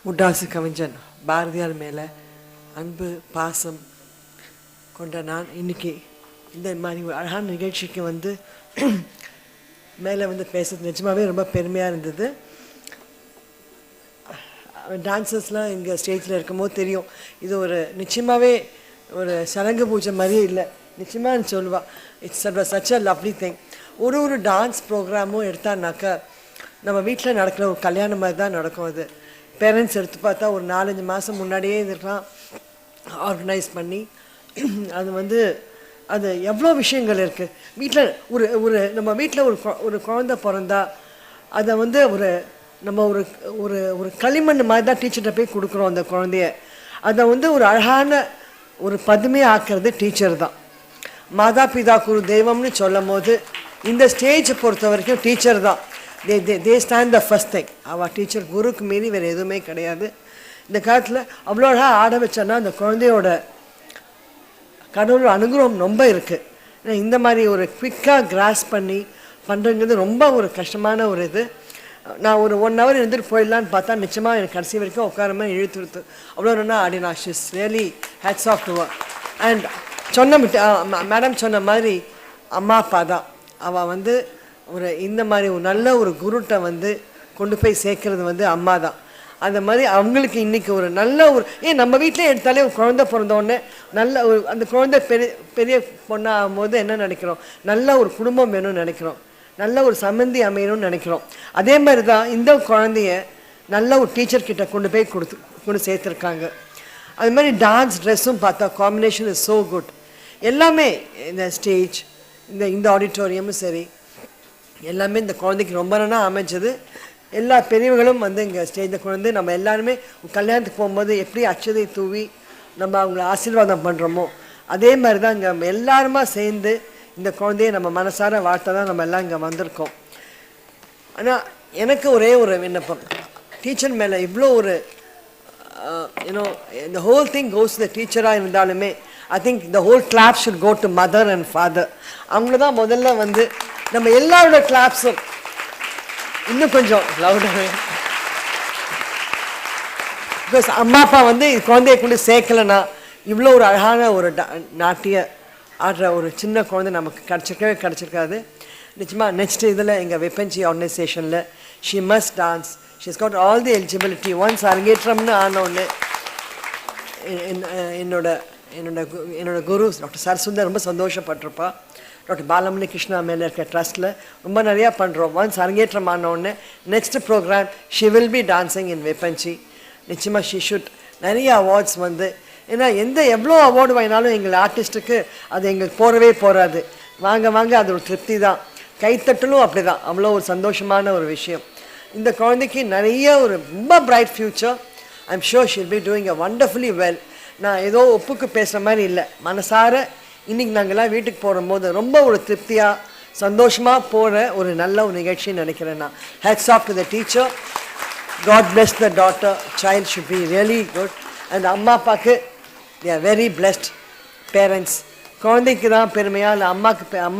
முட்டாசு கவிஞன் பாரதியார் மேலே அன்பு பாசம் கொண்ட நான் இன்னைக்கு இந்த மாதிரி ஒரு அழகான நிகழ்ச்சிக்கு வந்து மேலே வந்து பேசுறது நிஜமாகவே ரொம்ப பெருமையாக இருந்தது. டான்சர்ஸ்லாம் இங்கே ஸ்டேஜில் இருக்கும்போது தெரியும், இது ஒரு நிச்சயமாகவே ஒரு சலங்கு பூஜை மாதிரியே இல்லை, நிச்சயமாக சொல்லுவாள். It's such a lovely thing. ஒரு டான்ஸ் ப்ரோக்ராமும் எடுத்தான்னாக்கா நம்ம வீட்டில் நடக்கிற ஒரு கல்யாணம் மாதிரி தான் நடக்கும். அது பேரண்ட்ஸ் எடுத்து பார்த்தா ஒரு 4-5 மாதம் முன்னாடியே இதெல்லாம் ஆர்கனைஸ் பண்ணி அது வந்து அது எவ்வளோ விஷயங்கள் இருக்குது. வீட்டில் ஒரு நம்ம வீட்டில் ஒரு குழந்தை பிறந்தா அதை வந்து நம்ம ஒரு களிமண் மாதிரி தான் டீச்சர்கிட்ட போய் கொடுக்குறோம். அந்த குழந்தைய அதை வந்து ஒரு அழகான ஒரு பதுமையாக ஆக்கிறது டீச்சர் தான். மாதா பிதா குரு தெய்வம்னு சொல்லும் போது இந்த ஸ்டேஜை பொறுத்த வரைக்கும் டீச்சர் தான். தே ஸ்டாண்ட் த ஃபர்ஸ்ட் திங். அவள் டீச்சர், குருக்கு மீறி வேறு எதுவுமே கிடையாது. இந்த காலத்தில் அவ்வளோ அழகாக ஆட வச்சோன்னா அந்த குழந்தையோட கடவுளோட அனுகிரகம் ரொம்ப இருக்குது. ஏன்னா இந்த மாதிரி ஒரு குவிக்காக கிராஸ் பண்ணி பண்ணுறங்கிறது ரொம்ப ஒரு கஷ்டமான ஒரு இது. நான் ஒரு 1 hour இருந்துட்டு போயிடலான்னு பார்த்தா நிச்சயமாக எனக்கு கடைசி வரைக்கும் உட்காரமே இழுத்துருத்து அவ்வளோ நல்லா ஆடினா. She's really hats off to her. And madam சொன்ன மாதிரி அம்மா அப்பா தான் அவள் வந்து இந்த மாதிரி ஒரு நல்ல ஒரு குருட்டை வந்து கொண்டு போய் சேர்க்கறது வந்து அம்மா தான். அந்த மாதிரி அவங்களுக்கு இன்றைக்கி ஒரு நல்ல நம்ம வீட்டிலே எடுத்தாலே ஒரு குழந்தை பிறந்தோடனே நல்ல அந்த குழந்தை பெரிய பொண்ணாகும் போது என்ன நினைக்கிறோம், நல்ல ஒரு குடும்பம் வேணும்னு நினைக்கிறோம், நல்ல ஒரு சம்மந்தி அமையணும்னு நினைக்கிறோம். அதே மாதிரி தான் இந்த குழந்தைய நல்ல ஒரு டீச்சர்கிட்ட கொண்டு சேர்த்துருக்காங்க. அது மாதிரி டான்ஸ் ட்ரெஸ்ஸும் பார்த்தா காம்பினேஷன் இஸ் ஸோ குட். எல்லாமே இந்த ஸ்டேஜ் இந்த ஆடிட்டோரியமும் சரி எல்லாமே இந்த குழந்தைக்கு ரொம்ப நல்லா அமைஞ்சது. எல்லா பெரியவர்களும் வந்து இங்கே ஸ்டேஜில் கொண்டு நம்ம எல்லாருமே கல்யாணத்துக்கு போகும்போது எப்படி அச்சதை தூவி நம்ம அவங்கள ஆசீர்வாதம் பண்ணுறோமோ அதே மாதிரி தான் இங்கே எல்லாருமா சேர்ந்து இந்த குழந்தைய நம்ம மனசார வாழ்த்த தான் நம்ம எல்லாம் இங்கே வந்திருக்கோம். ஆனால் எனக்கு ஒரே ஒரு விண்ணப்பம், டீச்சர் மேலே இவ்வளோ ஒரு இந்த ஹோல் திங் கோஸ் த டீச்சராக இருந்தாலுமே I think the whole clap should go to mother and father. அவங்கள தான் முதல்ல வந்து நம்ம எல்லாரோட கிளாப்ஸும் இன்னும் கொஞ்சம் லவுடாகவே, பிகாஸ் அம்மா அப்பா வந்து குழந்தைய கொண்டு சேர்க்கலைன்னா இவ்வளோ ஒரு அழகான ஒரு நாட்டிய ஆடுற ஒரு சின்ன குழந்தை நமக்கு கிடச்சிருக்காது. நிச்சயமாக நெக்ஸ்ட் இதில் எங்கள் வெப்பன்சி ஆர்கனைசேஷனில் she must dance, she's got all the eligibility. Once அரங்கேற்றம்னு ஆனோடனே என்னோட குரு டாக்டர் சரசுந்தர் ரொம்ப சந்தோஷப்பட்டிருப்பா. டாக்டர் பாலமணி கிருஷ்ணா மேலே இருக்க ட்ரஸ்ட்டில் ரொம்ப நிறையா பண்ணுறோம். ஒன்ஸ் அரங்கேற்றம் ஆனோடனே next program she will be dancing in வெப்பன்சி. நிச்சயமாக ஷி ஷுட் நிறைய அவார்ட்ஸ் வந்து, ஏன்னா எவ்வளோ அவார்டு வாங்கினாலும் எங்கள் ஆர்டிஸ்ட்டுக்கு அது எங்களுக்கு போகாது. வாங்க அது ஒரு திருப்தி தான். கைத்தட்டலும் அப்படி தான், அவ்வளோ ஒரு சந்தோஷமான ஒரு விஷயம். இந்த குழந்தைக்கு நிறைய ஒரு ரொம்ப bright future. I am sure she'll be doing a wonderfully well. நான் ஏதோ ஒப்புக்கு பேசுகிற மாதிரி இல்லை, மனசார இன்றைக்கி நாங்கள்லாம் வீட்டுக்கு போகும்போது ரொம்ப ஒரு திருப்தியாக சந்தோஷமாக போகிற ஒரு நல்ல ஒரு நிகழ்ச்சின்னு நினைக்கிறேன் நான். Hats off to the teacher. God bless the daughter. Child should be really good. And அம்மா அப்பாவுக்கு they are very blessed parents. குழந்தைக்கு தான் பெருமையா இல்லை அம்மா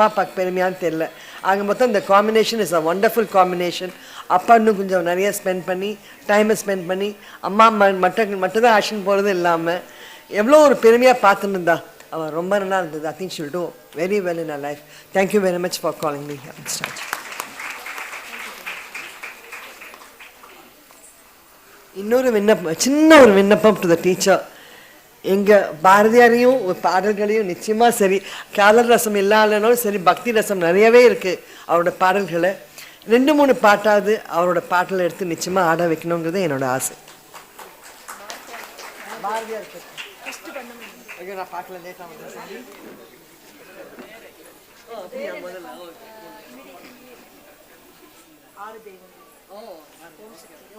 அப்பாவுக்கு பெருமையான்னு தெரியல. ஆக மொத்தம் இந்த combination is a wonderful combination. அப்பா இன்னும் கொஞ்சம் நிறைய ஸ்பெண்ட் பண்ணி டைமை ஸ்பெண்ட் பண்ணி அம்மா மட்டும்தான் ஆக்ஷன் போகிறது இல்லாமல் எவ்வளோ ஒரு பெருமையாக பார்த்துன்னு இருந்தா அவள் ரொம்ப நல்லா இருந்தது. I think she'll do very well in a life. Thank you very much for calling me. இன்னொரு விண்ணப்பம், சின்ன ஒரு விண்ணப்பம் டு த டீச்சர். எங்கள் பாரதியாரையும் பாடல்களையும் நிச்சயமாக சரி, காதல் ரசம் இல்லாதனாலும் சரி, பக்தி ரசம் நிறையவே இருக்குது அவரோட பாடல்களை. 2-3 பாட்டாவது அவரோட பாட்டில் எடுத்து நிச்சயமாக ஆட வைக்கணுங்கிறது என்னோட ஆசை. பாரதியார் நான் பாட்டில் லேட்டாக வந்து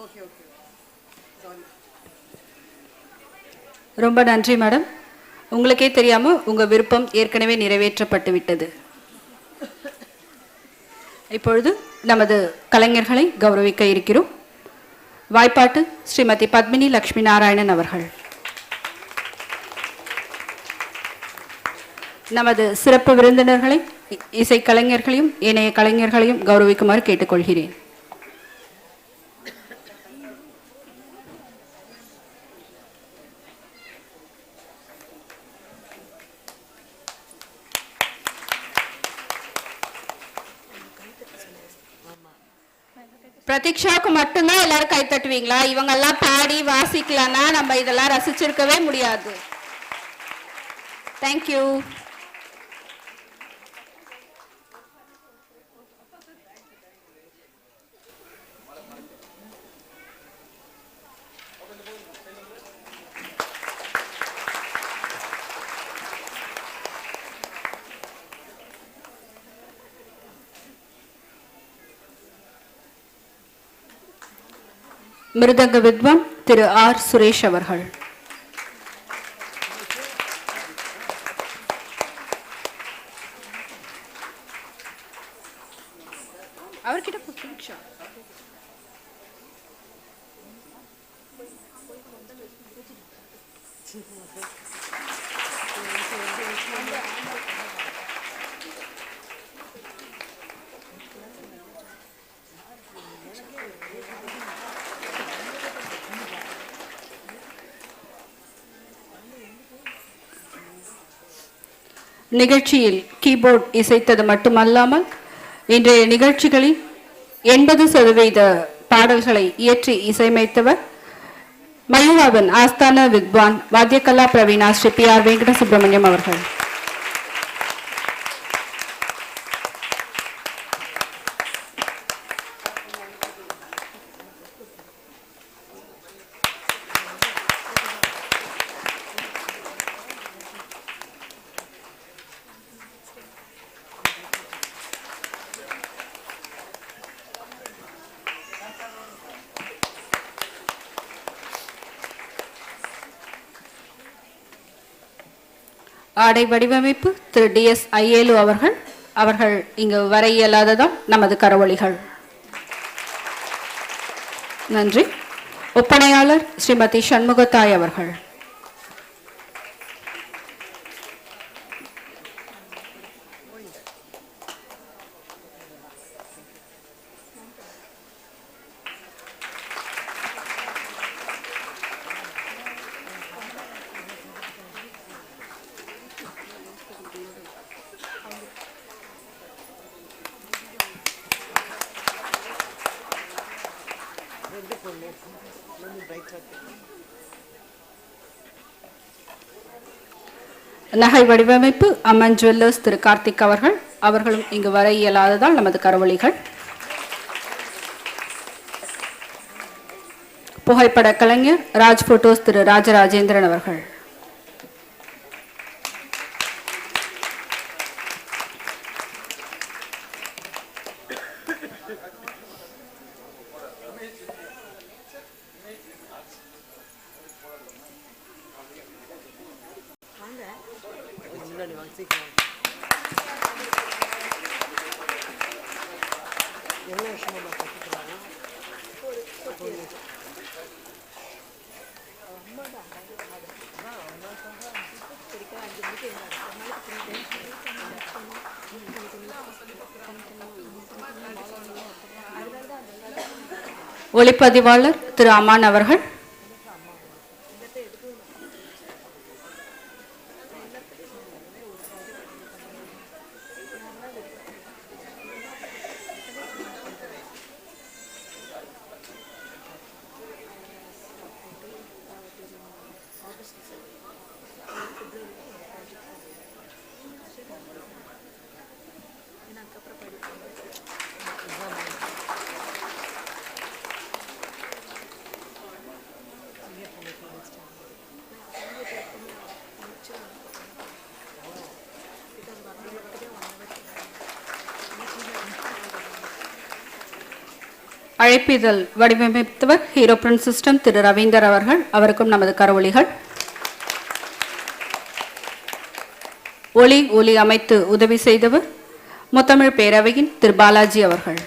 ஓகே ஓகே. ரொம்ப நன்றி மேடம். உங்களுக்கே தெரியாமல் உங்கள் விருப்பம் ஏற்கனவே நிறைவேற்றப்பட்டு விட்டது. இப்பொழுது நமது கலைஞர்களை கௌரவிக்க இருக்கிறோம். வாய்ப்பாட்டு ஸ்ரீமதி பத்மினி லக்ஷ்மி நாராயணன் அவர்கள். நமது சிறப்பு விருந்தினர்களை, இசைக்கலைஞர்களையும் ஏனைய கலைஞர்களையும் கௌரவிக்குமாறு கேட்டுக்கொள்கிறேன். பிரதீக்ஷாவுக்கு மட்டும்தான் எல்லாரும் கை தட்டுவீங்களா? இவங்கெல்லாம் பாடி வாசிக்கலன்னா நம்ம இதெல்லாம் ரசிச்சிருக்கவே முடியாது. தேங்க்யூ. மிருதங்க வித்வான் திரு ஆர் சுரேஷ் அவர்கள். அவர்கிட்ட பிரதீக்ஷா. நிகழ்ச்சியில் கீபோர்ட் இசைத்தது மட்டுமல்லாமல் இன்றைய நிகழ்ச்சிகளில் 80% பாடல்களை இயற்றி இசையமைத்தவர் மயூராவின் ஆஸ்தான வித்வான் வாத்தியகலா பிரவீணா ஸ்ரீ பி ஆர் வெங்கட சுப்பிரமணியம் அவர்கள். ஆடை வடிவமைப்பு திரு DS ஐயேலு அவர்கள் இங்கு வர இயலாததால் நமது கரவொலிகள். நன்றி. ஒப்பனையாளர் ஸ்ரீமதி சண்முகத்தாய் அவர்கள். நகை வடிவமைப்பு அம்மன் ஜுவல்லர்ஸ் திரு கார்த்திக் அவர்களும் இங்கு வர இயலாததால் நமது கரவொலிகள். புகைப்பட கலைஞர் ராஜ் போட்டோஸ் திரு ராஜராஜேந்திரன் அவர்கள். ஒளிப்பதிவாளர் திரு அமான் அவர்கள். அழைப்பிதழ் வடிவமைத்தவர் ஹீரோ பிரிண்ட் சிஸ்டம் திரு ரவீந்தர் அவருக்கும் நமது கரவொலிகள். ஒலி அமைத்து உதவி செய்தவர் முத்தமிழ் பேரவையின் திரு பாலாஜி அவர்கள்.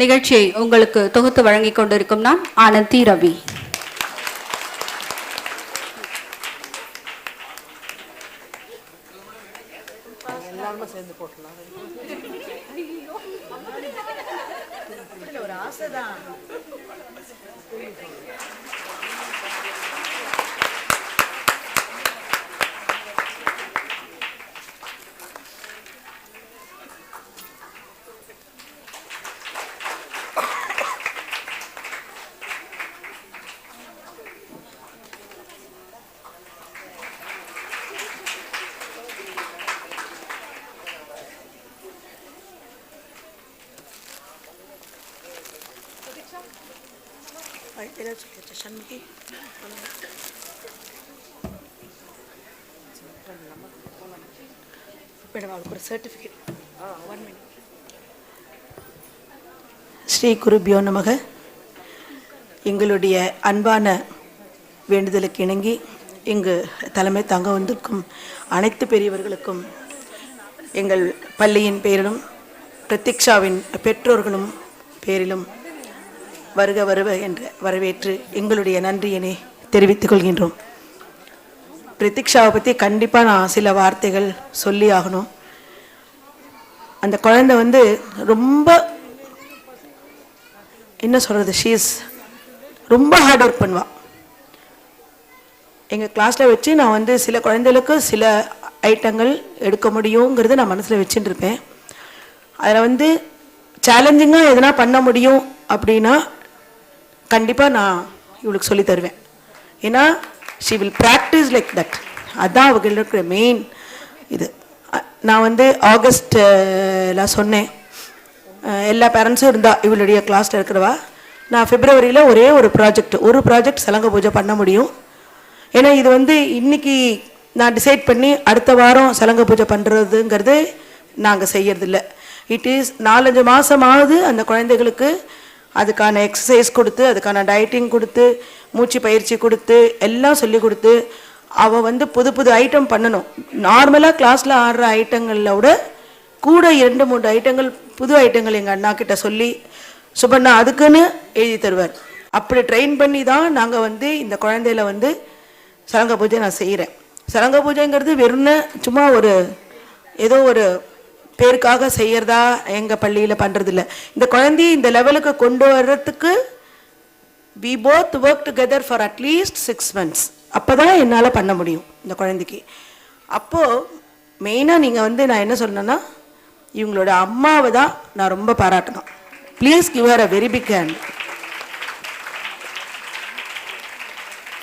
நிகழ்ச்சியை உங்களுக்கு தொகுத்து வழங்கிக் கொண்டிருக்கும் நான் ஆனந்தி ரவி. ஸ்ரீ குருபியோ நமக. எங்களுடைய அன்பான வேண்டுதலுக்கு இணங்கி இங்கு தலைமை தாங்க வந்திருக்கும் அனைத்து பெரியவர்களுக்கும் எங்கள் பள்ளியின் பேரிலும் பிரதீக்ஷாவின் பெற்றோர்களும் பேரிலும் வருக வருக என்று வரவேற்று எங்களுடைய நன்றியினை தெரிவித்துக் கொள்கின்றோம். பிரதீக்ஷாவை பற்றி கண்டிப்பாக நான் சில வார்த்தைகள் சொல்லி ஆகணும். அந்த குழந்தை வந்து ரொம்ப என்ன சொல்கிறது, ஷீஸ் ரொம்ப ஹார்ட் ஒர்க் பண்ணுவாள். எங்கள் கிளாஸில் வச்சு நான் வந்து சில குழந்தைகளுக்கு சில ஐட்டங்கள் எடுக்க முடியுங்கிறது நான் மனசில் வச்சுட்டு இருப்பேன். அதில் வந்து சேலஞ்சிங்காக எதனா பண்ண முடியும் அப்படின்னா கண்டிப்பாக நான் இவளுக்கு சொல்லி தருவேன். ஏன்னா she will practice like that. அதுதான் அவங்களுக்கு மெயின் இது. நான் வந்து ஆகஸ்ட்டில் சொன்னேன், எல்லா பேரண்ட்ஸும் இருந்தா இவளுடைய கிளாஸில் இருக்கிறவா. நான் பிப்ரவரியில் ஒரே ஒரு ப்ராஜெக்ட் சலங்க பூஜை பண்ண முடியும். ஏன்னா இது வந்து இன்னைக்கு நான் டிசைட் பண்ணி அடுத்த வாரம் சலங்க பூஜை பண்ணுறதுங்கிறது நாங்கள் செய்யறதில்ல. இட் இஸ் 4-5 மாதமாவது அந்த குழந்தைகளுக்கு அதுக்கான எக்ஸசைஸ் கொடுத்து, அதுக்கான டயட்டிங் கொடுத்து, மூச்சு பயிற்சி கொடுத்து, எல்லாம் சொல்லி கொடுத்து அவள் வந்து புது புது ஐட்டம் பண்ணணும். நார்மலாக கிளாஸில் ஆடுற ஐட்டங்களோட கூட 2-3 ஐட்டங்கள் புது ஐட்டங்கள் எங்கள் அண்ணா கிட்ட சொல்லி சுபண்ணா அதுக்குன்னு எழுதி தருவார். அப்படி ட்ரெயின் பண்ணி தான் நாங்கள் வந்து இந்த குழந்தையில வந்து சலங்க பூஜை நான் செய்கிறேன். சலங்க பூஜைங்கிறது வெறும் சும்மா ஒரு ஏதோ ஒரு பேருக்காக செய்யறதா எங்கள் பள்ளியில் பண்ணுறதில்ல. இந்த குழந்தைய இந்த லெவலுக்கு கொண்டு வர்றதுக்கு we both work together for at least 6 months. அப்போ தான் என்னால் பண்ண முடியும் இந்த குழந்தைக்கு. அப்போது மெயினாக நீங்கள் வந்து நான் என்ன சொன்னேன்னா இவங்களோட அம்மாவை தான் நான் ரொம்ப பாராட்டணும். Please give her a very big hand.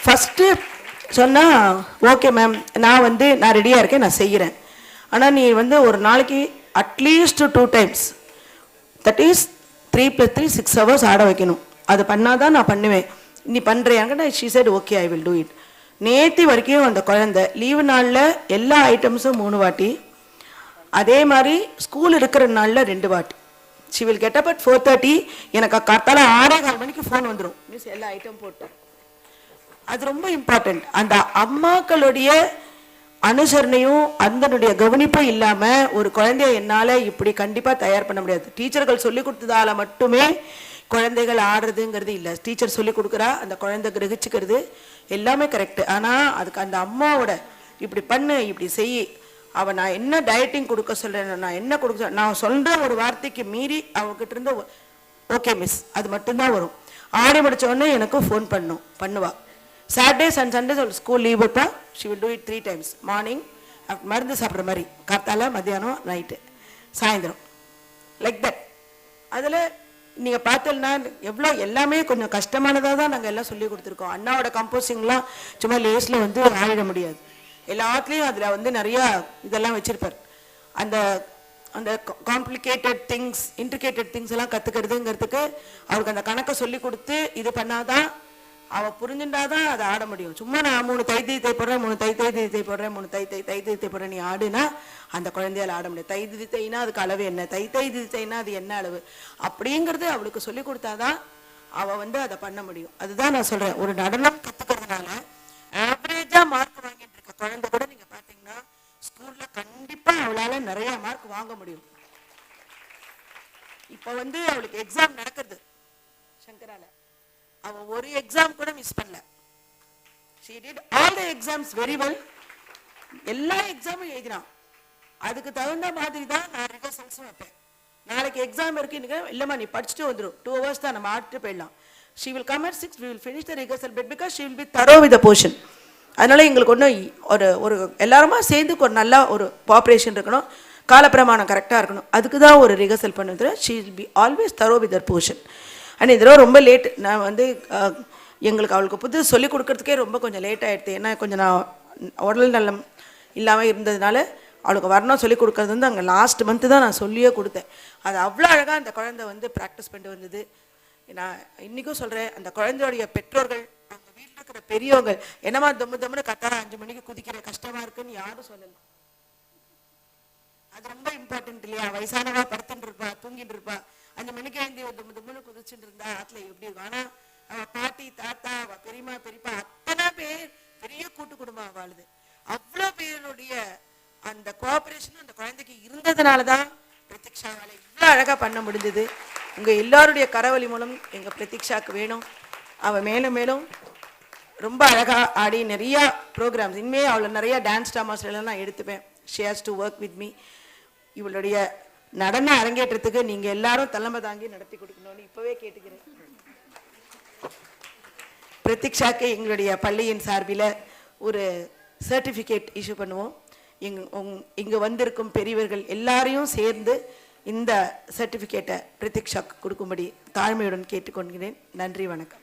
First சொன்னால் ஓகே மேம், நான் ரெடியாக இருக்கேன், நான் செய்கிறேன். ஆனால் நீ வந்து ஒரு நாளைக்கு at least 2 times, that is 3 + 3 6 hours ஆட வைக்கணும். அது பண்ணாதான் நான் பண்ணுவேன். நீ பண்ணுறியாங்க? She said okay, I will do it. நேற்று வரைக்கும் அந்த குழந்தை லீவு நாளில் எல்லா ஐட்டம்ஸும் 3 வாட்டி, அதே மாதிரி ஸ்கூல் இருக்கிற நாளில் 2 வாட்டி. She will get up at 4:30. எனக்கு காத்தால 6:15 மணிக்கு ஃபோன் வந்துடும், மீன்ஸ் எல்லா ஐட்டம் போட்டு. அது ரொம்ப இம்பார்ட்டண்ட். அந்த அம்மாக்களுடைய அனுசரணையும் அதனுடைய கவனிப்பும் இல்லாமல் ஒரு குழந்தைய என்னால் இப்படி கண்டிப்பாக தயார் பண்ண முடியாது. டீச்சர்கள் சொல்லி கொடுத்ததால மட்டுமே குழந்தைகள் ஆடுறதுங்கிறது இல்லை. டீச்சர் சொல்லி கொடுக்குறா, அந்த குழந்தை கிரகிச்சுக்கிறது எல்லாமே கரெக்டு. ஆனால் அதுக்கு அந்த அம்மாவோட இப்படி பண்ணு, இப்படி செய், அவள் நான் என்ன டயட்டிங் கொடுக்க சொல்கிறேன், நான் என்ன கொடுக்க சொல்கிறேன், நான் சொல்கிற ஒரு வார்த்தைக்கு மீறி அவகிட்ட இருந்து ஓகே மிஸ் அது மட்டும்தான் வரும். ஆடி முடித்த உடனே எனக்கு ஃபோன் பண்ணுவா. Saturdays and Sundays school leave விட்டா she will do it 3 times. Morning மருந்து சாப்பிட்ற மாதிரி, காத்தால, மத்தியானம், நைட்டு, சாயந்தரம், லைக் தட். அதில் நீங்கள் பார்த்தோன்னா எவ்வளோ எல்லாமே கொஞ்சம் கஷ்டமானதாக தான் நாங்கள் எல்லாம் சொல்லி கொடுத்துருக்கோம். அண்ணாவோட கம்போசிங்லாம் சும்மா லேஸில் ஆடிட முடியாது. எல்லாத்துலேயும் அதில் நிறையா இதெல்லாம் வச்சுருப்பார். அந்த அந்த காம்ப்ளிகேட்டட் திங்ஸ், இன்ட்ரிகேட்டட் திங்ஸ் எல்லாம் கற்றுக்கிறதுங்கிறதுக்கு அவருக்கு அந்த கணக்கை சொல்லி கொடுத்து இது பண்ணாதான் அவள் புரிஞ்சுட்டாதான் அதை ஆட முடியும். சும்மா நான் 3 தை போடுறேன், 3 தை போடுறேன், 3 தை போடுறேன், நீ ஆடுனா அந்த குழந்தையால் ஆட முடியாது. தைனா அதுக்கு அளவு என்ன, தைனா அது என்ன அளவு அப்படிங்கிறது அவளுக்கு சொல்லி கொடுத்தாதான் அவள் அதை பண்ண முடியும். அதுதான் நான் சொல்கிறேன். ஒரு நடனம் கற்றுக்கிறதுனால ஆவரேஜாக மார்க் வாங்கிட்டு இருக்க குழந்தை கூட நீங்கள் பார்த்தீங்கன்னா ஸ்கூலில் கண்டிப்பாக அவளால் நிறையா மார்க் வாங்க முடியும். இப்போ வந்து அவளுக்கு எக்ஸாம் நடக்குது சங்கரால, அவள் ஒரு எக்ஸாம் கூட மிஸ் பண்ணல. she did all the exams very well. எல்லா எக்ஸாமும் எழுதினான். அதுக்கு தகுந்த மாதிரி தான் நான் ரிஹர்சல்ஸும் வைப்பேன். நாளைக்கு எக்ஸாம் இருக்குன்னு இல்லைம்மா நீ படிச்சுட்டு வந்துடும், 2 hours தான் நம்ம ஆடிட்டு போயிடலாம். she will come at 6, we will finish the rehearsal bit because she will be thorough with the portion. அதனால எங்களுக்கு ஒன்றும் ஒரு எல்லாருமா சேர்ந்து ஒரு நல்ல ஒரு கோஆப்ரேஷன் இருக்கணும், காலப்பிரமாணம் கரெக்டாக இருக்கணும். அதுக்கு தான் ஒரு ரிஹர்சல் பண்ணுறது. she will be always thorough with her portion. And இதெல்லாம் ரொம்ப லேட். நான் வந்து எங்களுக்கு அவளுக்கு புது சொல்லிக் கொடுக்கறதுக்கே ரொம்ப கொஞ்சம் லேட் ஆகிடுது. ஏன்னா கொஞ்சம் நான் உடல் நலம் இல்லாமல் இருந்ததுனால அவளுக்கு வரணும் சொல்லிக் கொடுக்கறது வந்து அங்கே லாஸ்ட் மந்த்து தான் நான் சொல்லியே கொடுத்தேன். அது அவ்வளோ அழகாக அந்த குழந்தை வந்து ப்ராக்டிஸ் பண்ணிட்டு வந்தது. நான் இன்றைக்கும் சொல்கிறேன், அந்த குழந்தையோடைய பெற்றோர்கள், அவங்க வீட்டில் இருக்கிற பெரியவங்க என்னமா தம்முன்னு கத்தார 5 மணிக்கு குதிக்கிற கஷ்டமாக இருக்குன்னு யாரும் சொல்லலை. அது ரொம்ப இம்பார்ட்டன்ட் இல்லையா? வயசானவா படுத்துட்டு இருப்பா, தூங்கிட்டு இருப்பா, 5 மணிக்கு எழுந்தி தும்முன்னு குதிச்சுட்டு இருந்தா ஆற்றுல எப்படி இருக்கும்? ஆனால் அவள் பாட்டி தாத்தா அவள் பெரியம்மா பெரியப்பா அத்தனை பேர் பெரிய கூட்டு குடும்பம் வாழுது. அவ்வளோ பேருடைய அந்த கோஆப்ரேஷனும் அந்த குழந்தைக்கு இருந்ததுனால தான் பிரதீக்ஷாவால் இவ்வளோ அழகாக பண்ண முடிஞ்சது. உங்கள் எல்லாருடைய கரவழி மூலம் எங்கள் பிரதீக்ஷாவுக்கு வேணும். அவள் மேலும் மேலும் ரொம்ப அழகாக ஆடி நிறையா ப்ரோக்ராம்ஸ், இனிமேல் அவளை நிறையா டான்ஸ் ட்ராமாஸ் எல்லாம் நான் எடுத்துப்பேன். She has to work with me. இவளுடைய நடன அரங்கேற்றத்துக்கு நீங்கள் எல்லாரும் தலைமை தாங்கி நடத்தி கொடுக்கணும்னு இப்போவே கேட்டுக்கிறேன். பிரதீக்ஷாக்கு எங்களுடைய பள்ளியின் சார்பில் ஒரு சர்டிஃபிகேட் இஷ்யூ பண்ணுவோம். இங்கே வந்திருக்கும் பெரியவர்கள் எல்லாரையும் சேர்ந்து இந்த சர்டிஃபிகேட்டை பிரதீக்ஷாக்கு கொடுக்கும்படி தாழ்மையுடன் கேட்டுக்கொள்கிறேன். நன்றி, வணக்கம்.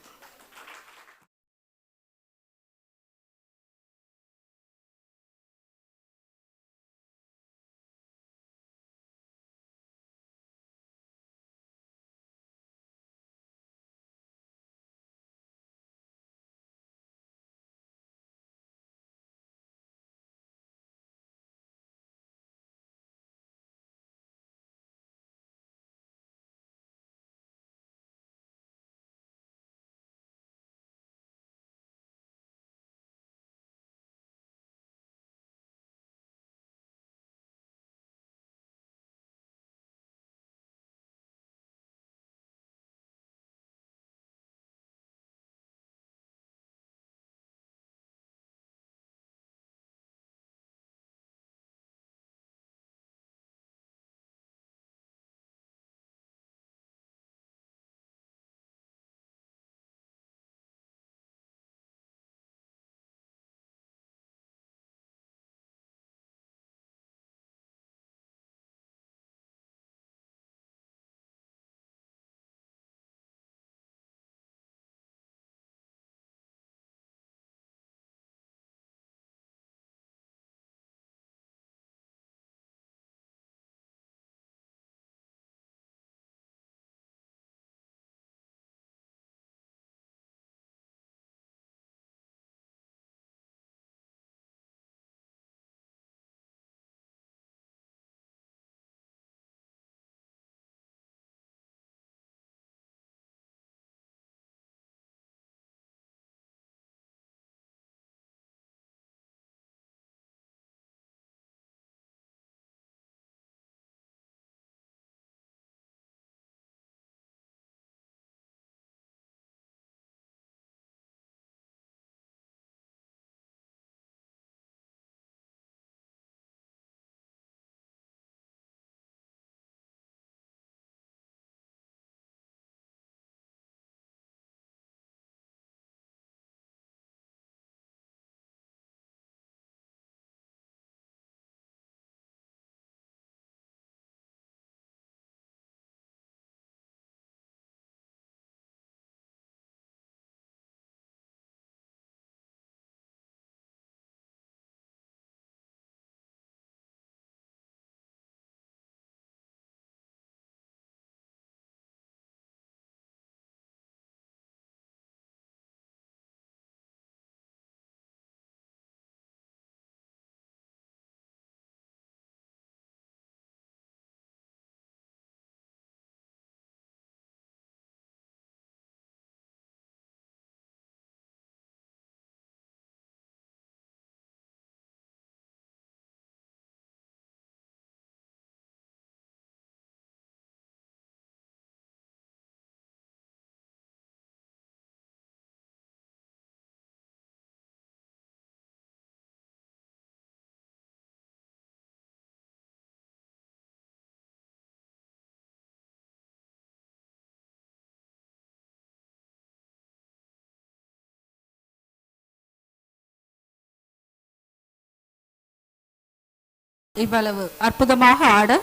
இவ்வளவு அற்புதமாக ஆட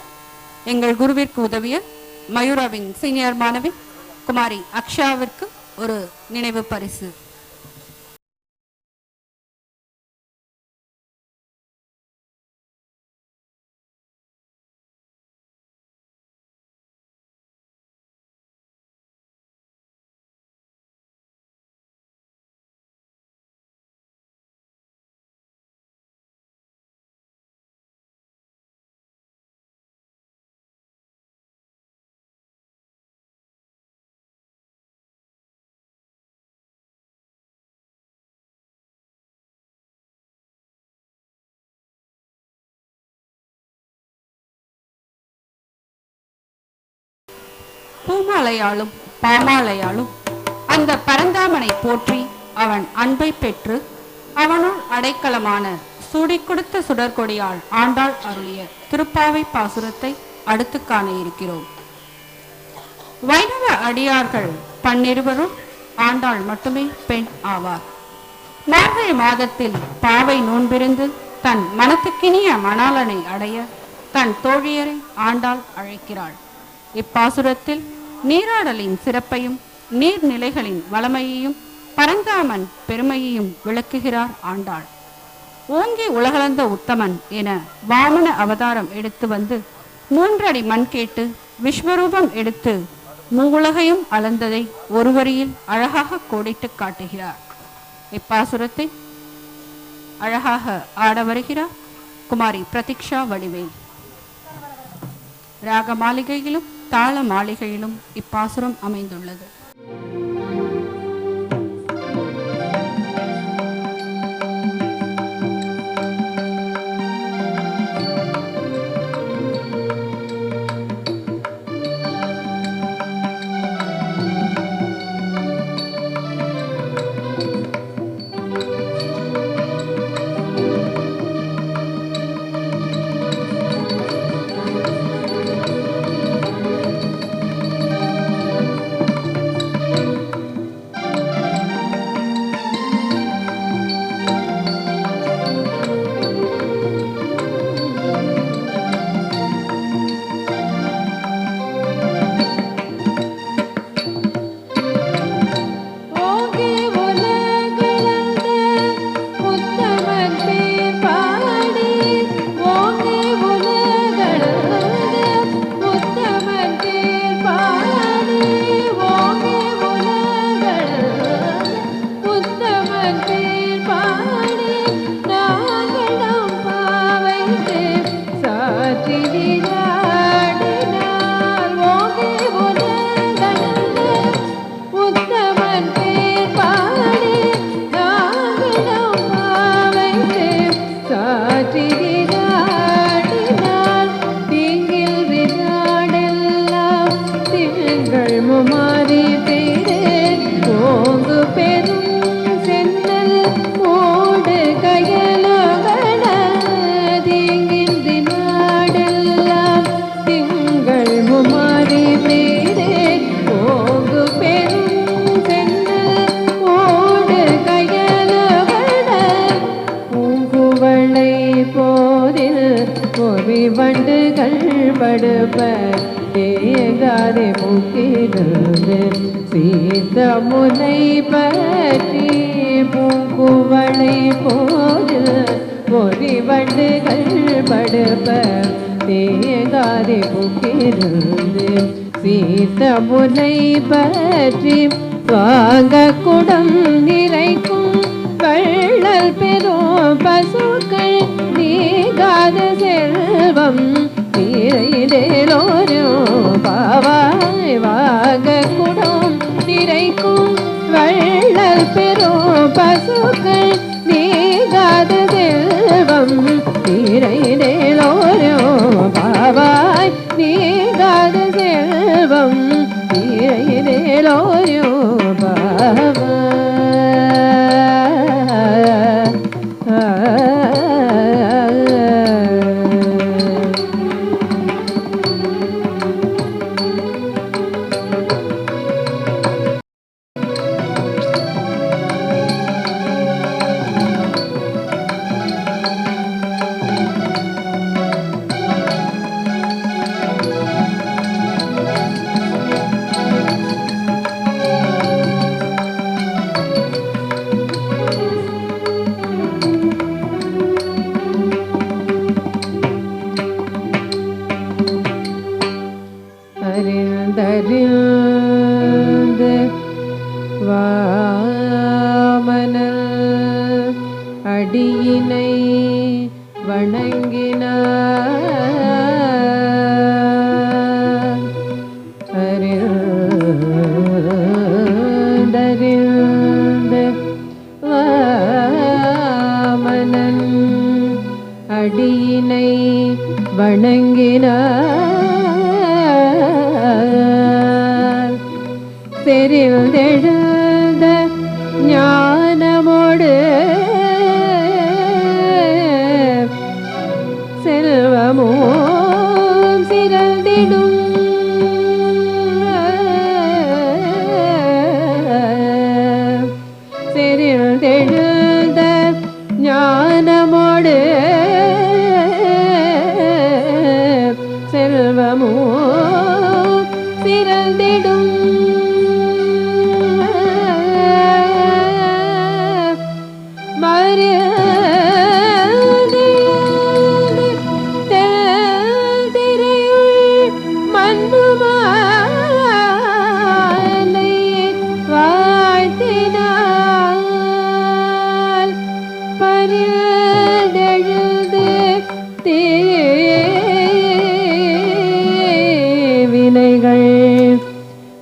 எங்கள் குருவிற்கு உதவிய மயூராவின் சீனியர் மாணவி குமாரி அக்ஷாவிற்கு ஒரு நினைவு பரிசு. பூமாலையாலும் பாமாலையாலும் அந்த பரந்தாமனை போற்றி அவன் அன்பை பெற்று அவனுள் அடைக்கலமான சூடி கொடுத்த சுடற்கொடியால் ஆண்டாள் அருளிய திருப்பாவை பாசுரத்தை அடுத்து காண இருக்கிறோம். வைணவ அடியார்கள் 12 ஆண்டாள் மட்டுமே பெண் ஆவார். மார்கழி மாதத்தில் பாவை நோன்பிருந்து தன் மனத்துக்கினிய மணாலனை அடைய தன் தோழியரை ஆண்டாள் அழைக்கிறாள். இப்பாசுரத்தில் நீராடலின் சிறப்பையும் நீர்நிலைகளின் வளமையையும் பரந்தாமன் பெருமையையும் விளக்குகிறார் ஆண்டாள். ஓங்கி உலகளந்த உத்தமன் என வாமன அவதாரம் எடுத்து வந்து 3 அடி மண் கேட்டு விஸ்வரூபம் எடுத்து மூவுலகையும் அளந்ததை ஒரு வரியில் அழகாக கோடிட்டு காட்டுகிறார். இப்பாசுரத்தை அழகாக ஆட வருகிறார் குமாரி பிரதீக்ஷா வடிவேல். ராக மாளிகையிலும் தாள மாளிகையிலும் இப்பாசுரம் அமைந்துள்ளது. முனை பற்றி பூங்குவளை போதில் பொறி வண்டுகள் படுப்ப தேகாதே புக்கிருந்து சீத்த முனை பற்றி வாங்க குடம் நிறைக்கும் வள்ளல் பெரும் பசுக்கள் நீகாத செல்வம் நீரையிலோரோ பாவாய் வாங்க குடம் நிறைக்கும் வள்ளல் பெரும் பசுக்கள் நீகாத செல்வம் நீரையிலோரோ பாவாய் நீகாத செல்வம் நீரையிலோரோ பாவாய். அடியினை வணங்கினார் அறிந்தறிந்து வாமனன் அடியினை வணங்கினார் தெரிந்தெழுந்த ஞானமோடு செல்வமும் சிறந்திடும் தெரிந்தெழுந்த ஞானமோடு செல்வமும் சிறந்திடும்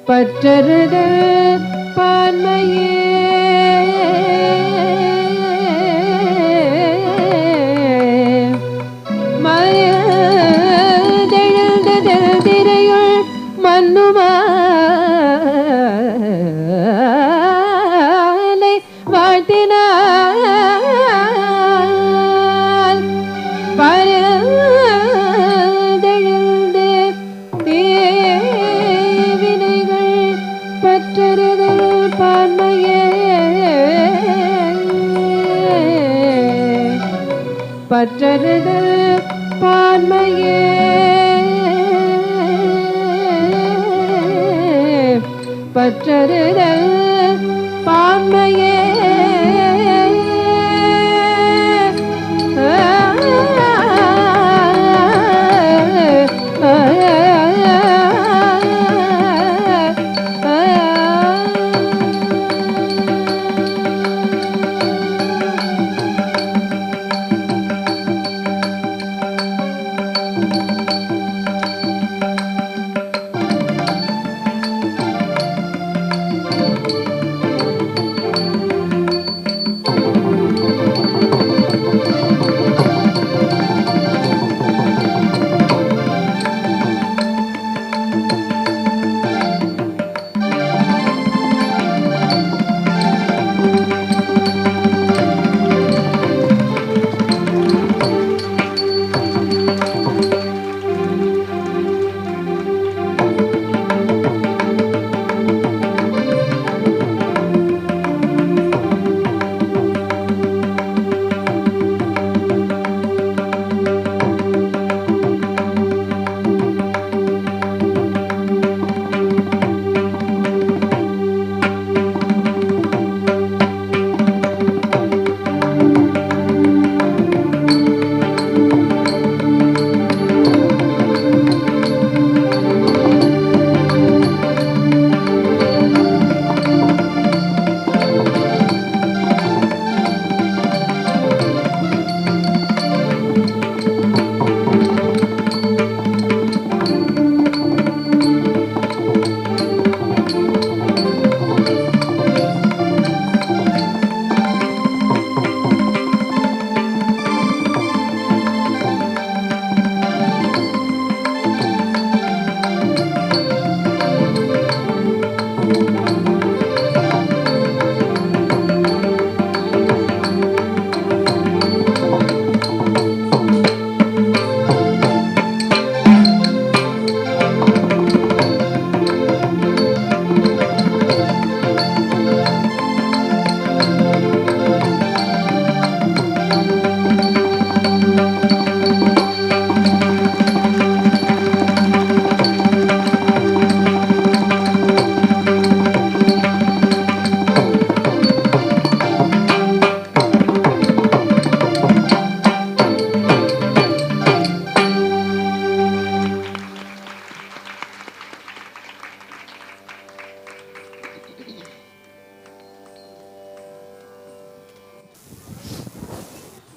பற்றறுதல் பான்மையே மயதெழுந்ததல் திரையுள் மன்னுமாலை வாழ்த்தினார் பரதெழுந்து தேவினைகள் பற்றறுதல் பான்மையே பற்றறுதல் பான்மையே பற்றறுதல் பான்மையே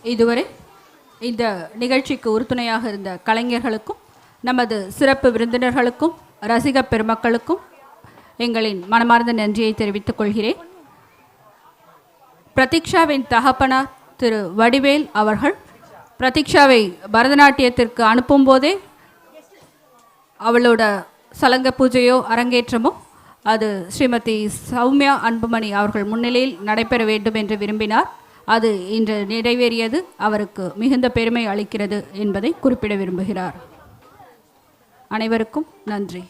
இதுவரை இந்த நிகழ்ச்சிக்கு உறுதுணையாக இருந்த கலைஞர்களுக்கும் நமது சிறப்பு விருந்தினர்களுக்கும் ரசிக பெருமக்களுக்கும் எங்களின் மனமார்ந்த நன்றியை தெரிவித்துக் கொள்கிறேன். பிரதீக்ஷாவின் தகப்பனார் திரு வடிவேல் அவர்கள் பிரதீக்ஷாவை பரதநாட்டியத்திற்கு அனுப்பும் போதே அவளோட சலங்க பூஜையோ அரங்கேற்றமோ அது ஸ்ரீமதி சௌமியா அன்புமணி அவர்கள் முன்னிலையில் நடைபெற வேண்டும் என்று விரும்பினார். அது இன்று நிறைவேறியது அவருக்கு மிகுந்த பெருமை அளிக்கிறது என்பதை குறிப்பிட விரும்புகிறார். அனைவருக்கும் நன்றி.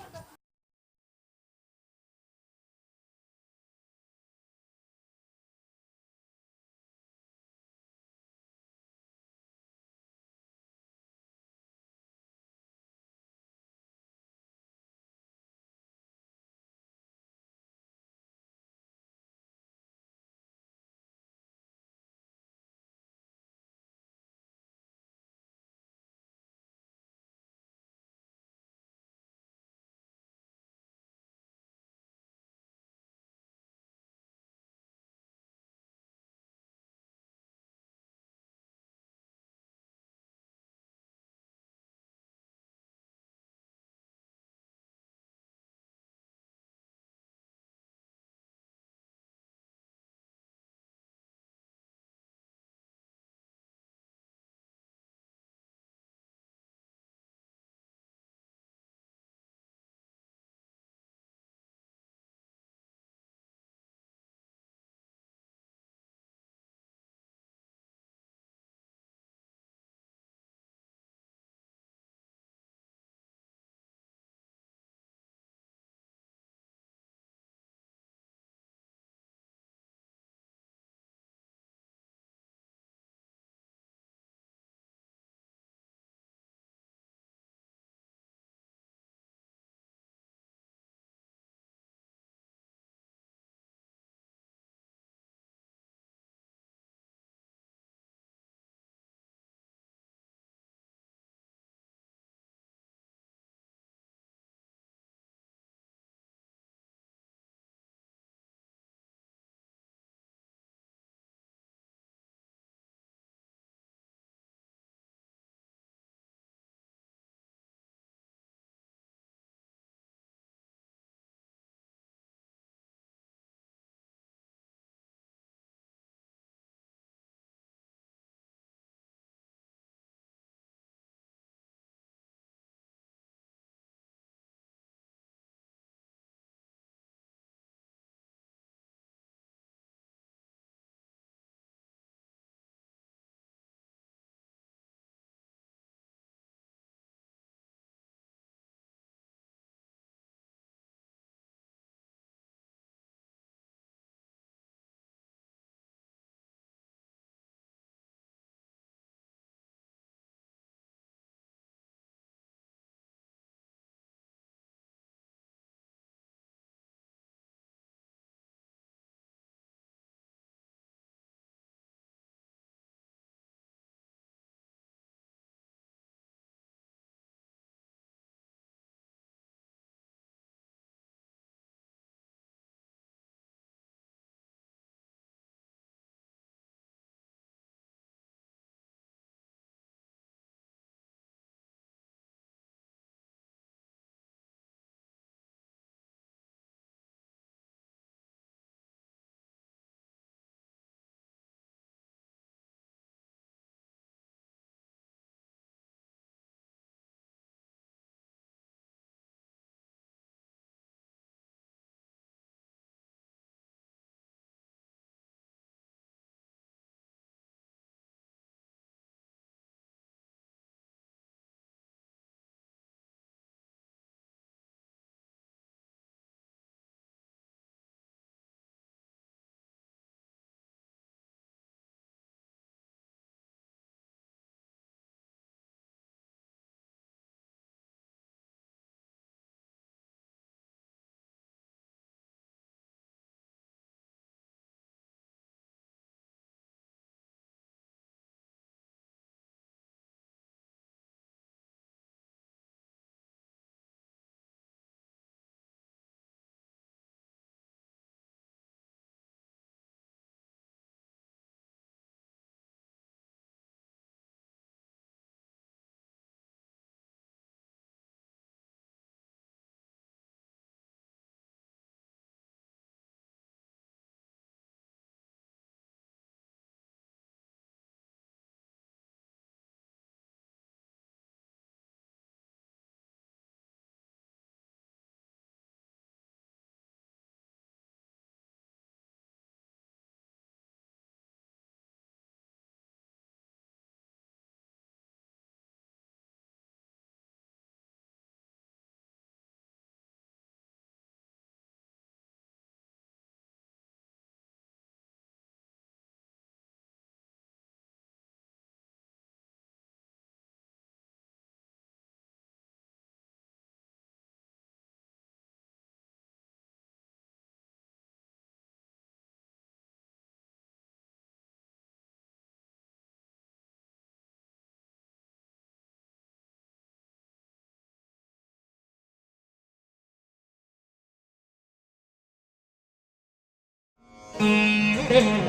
Thank you.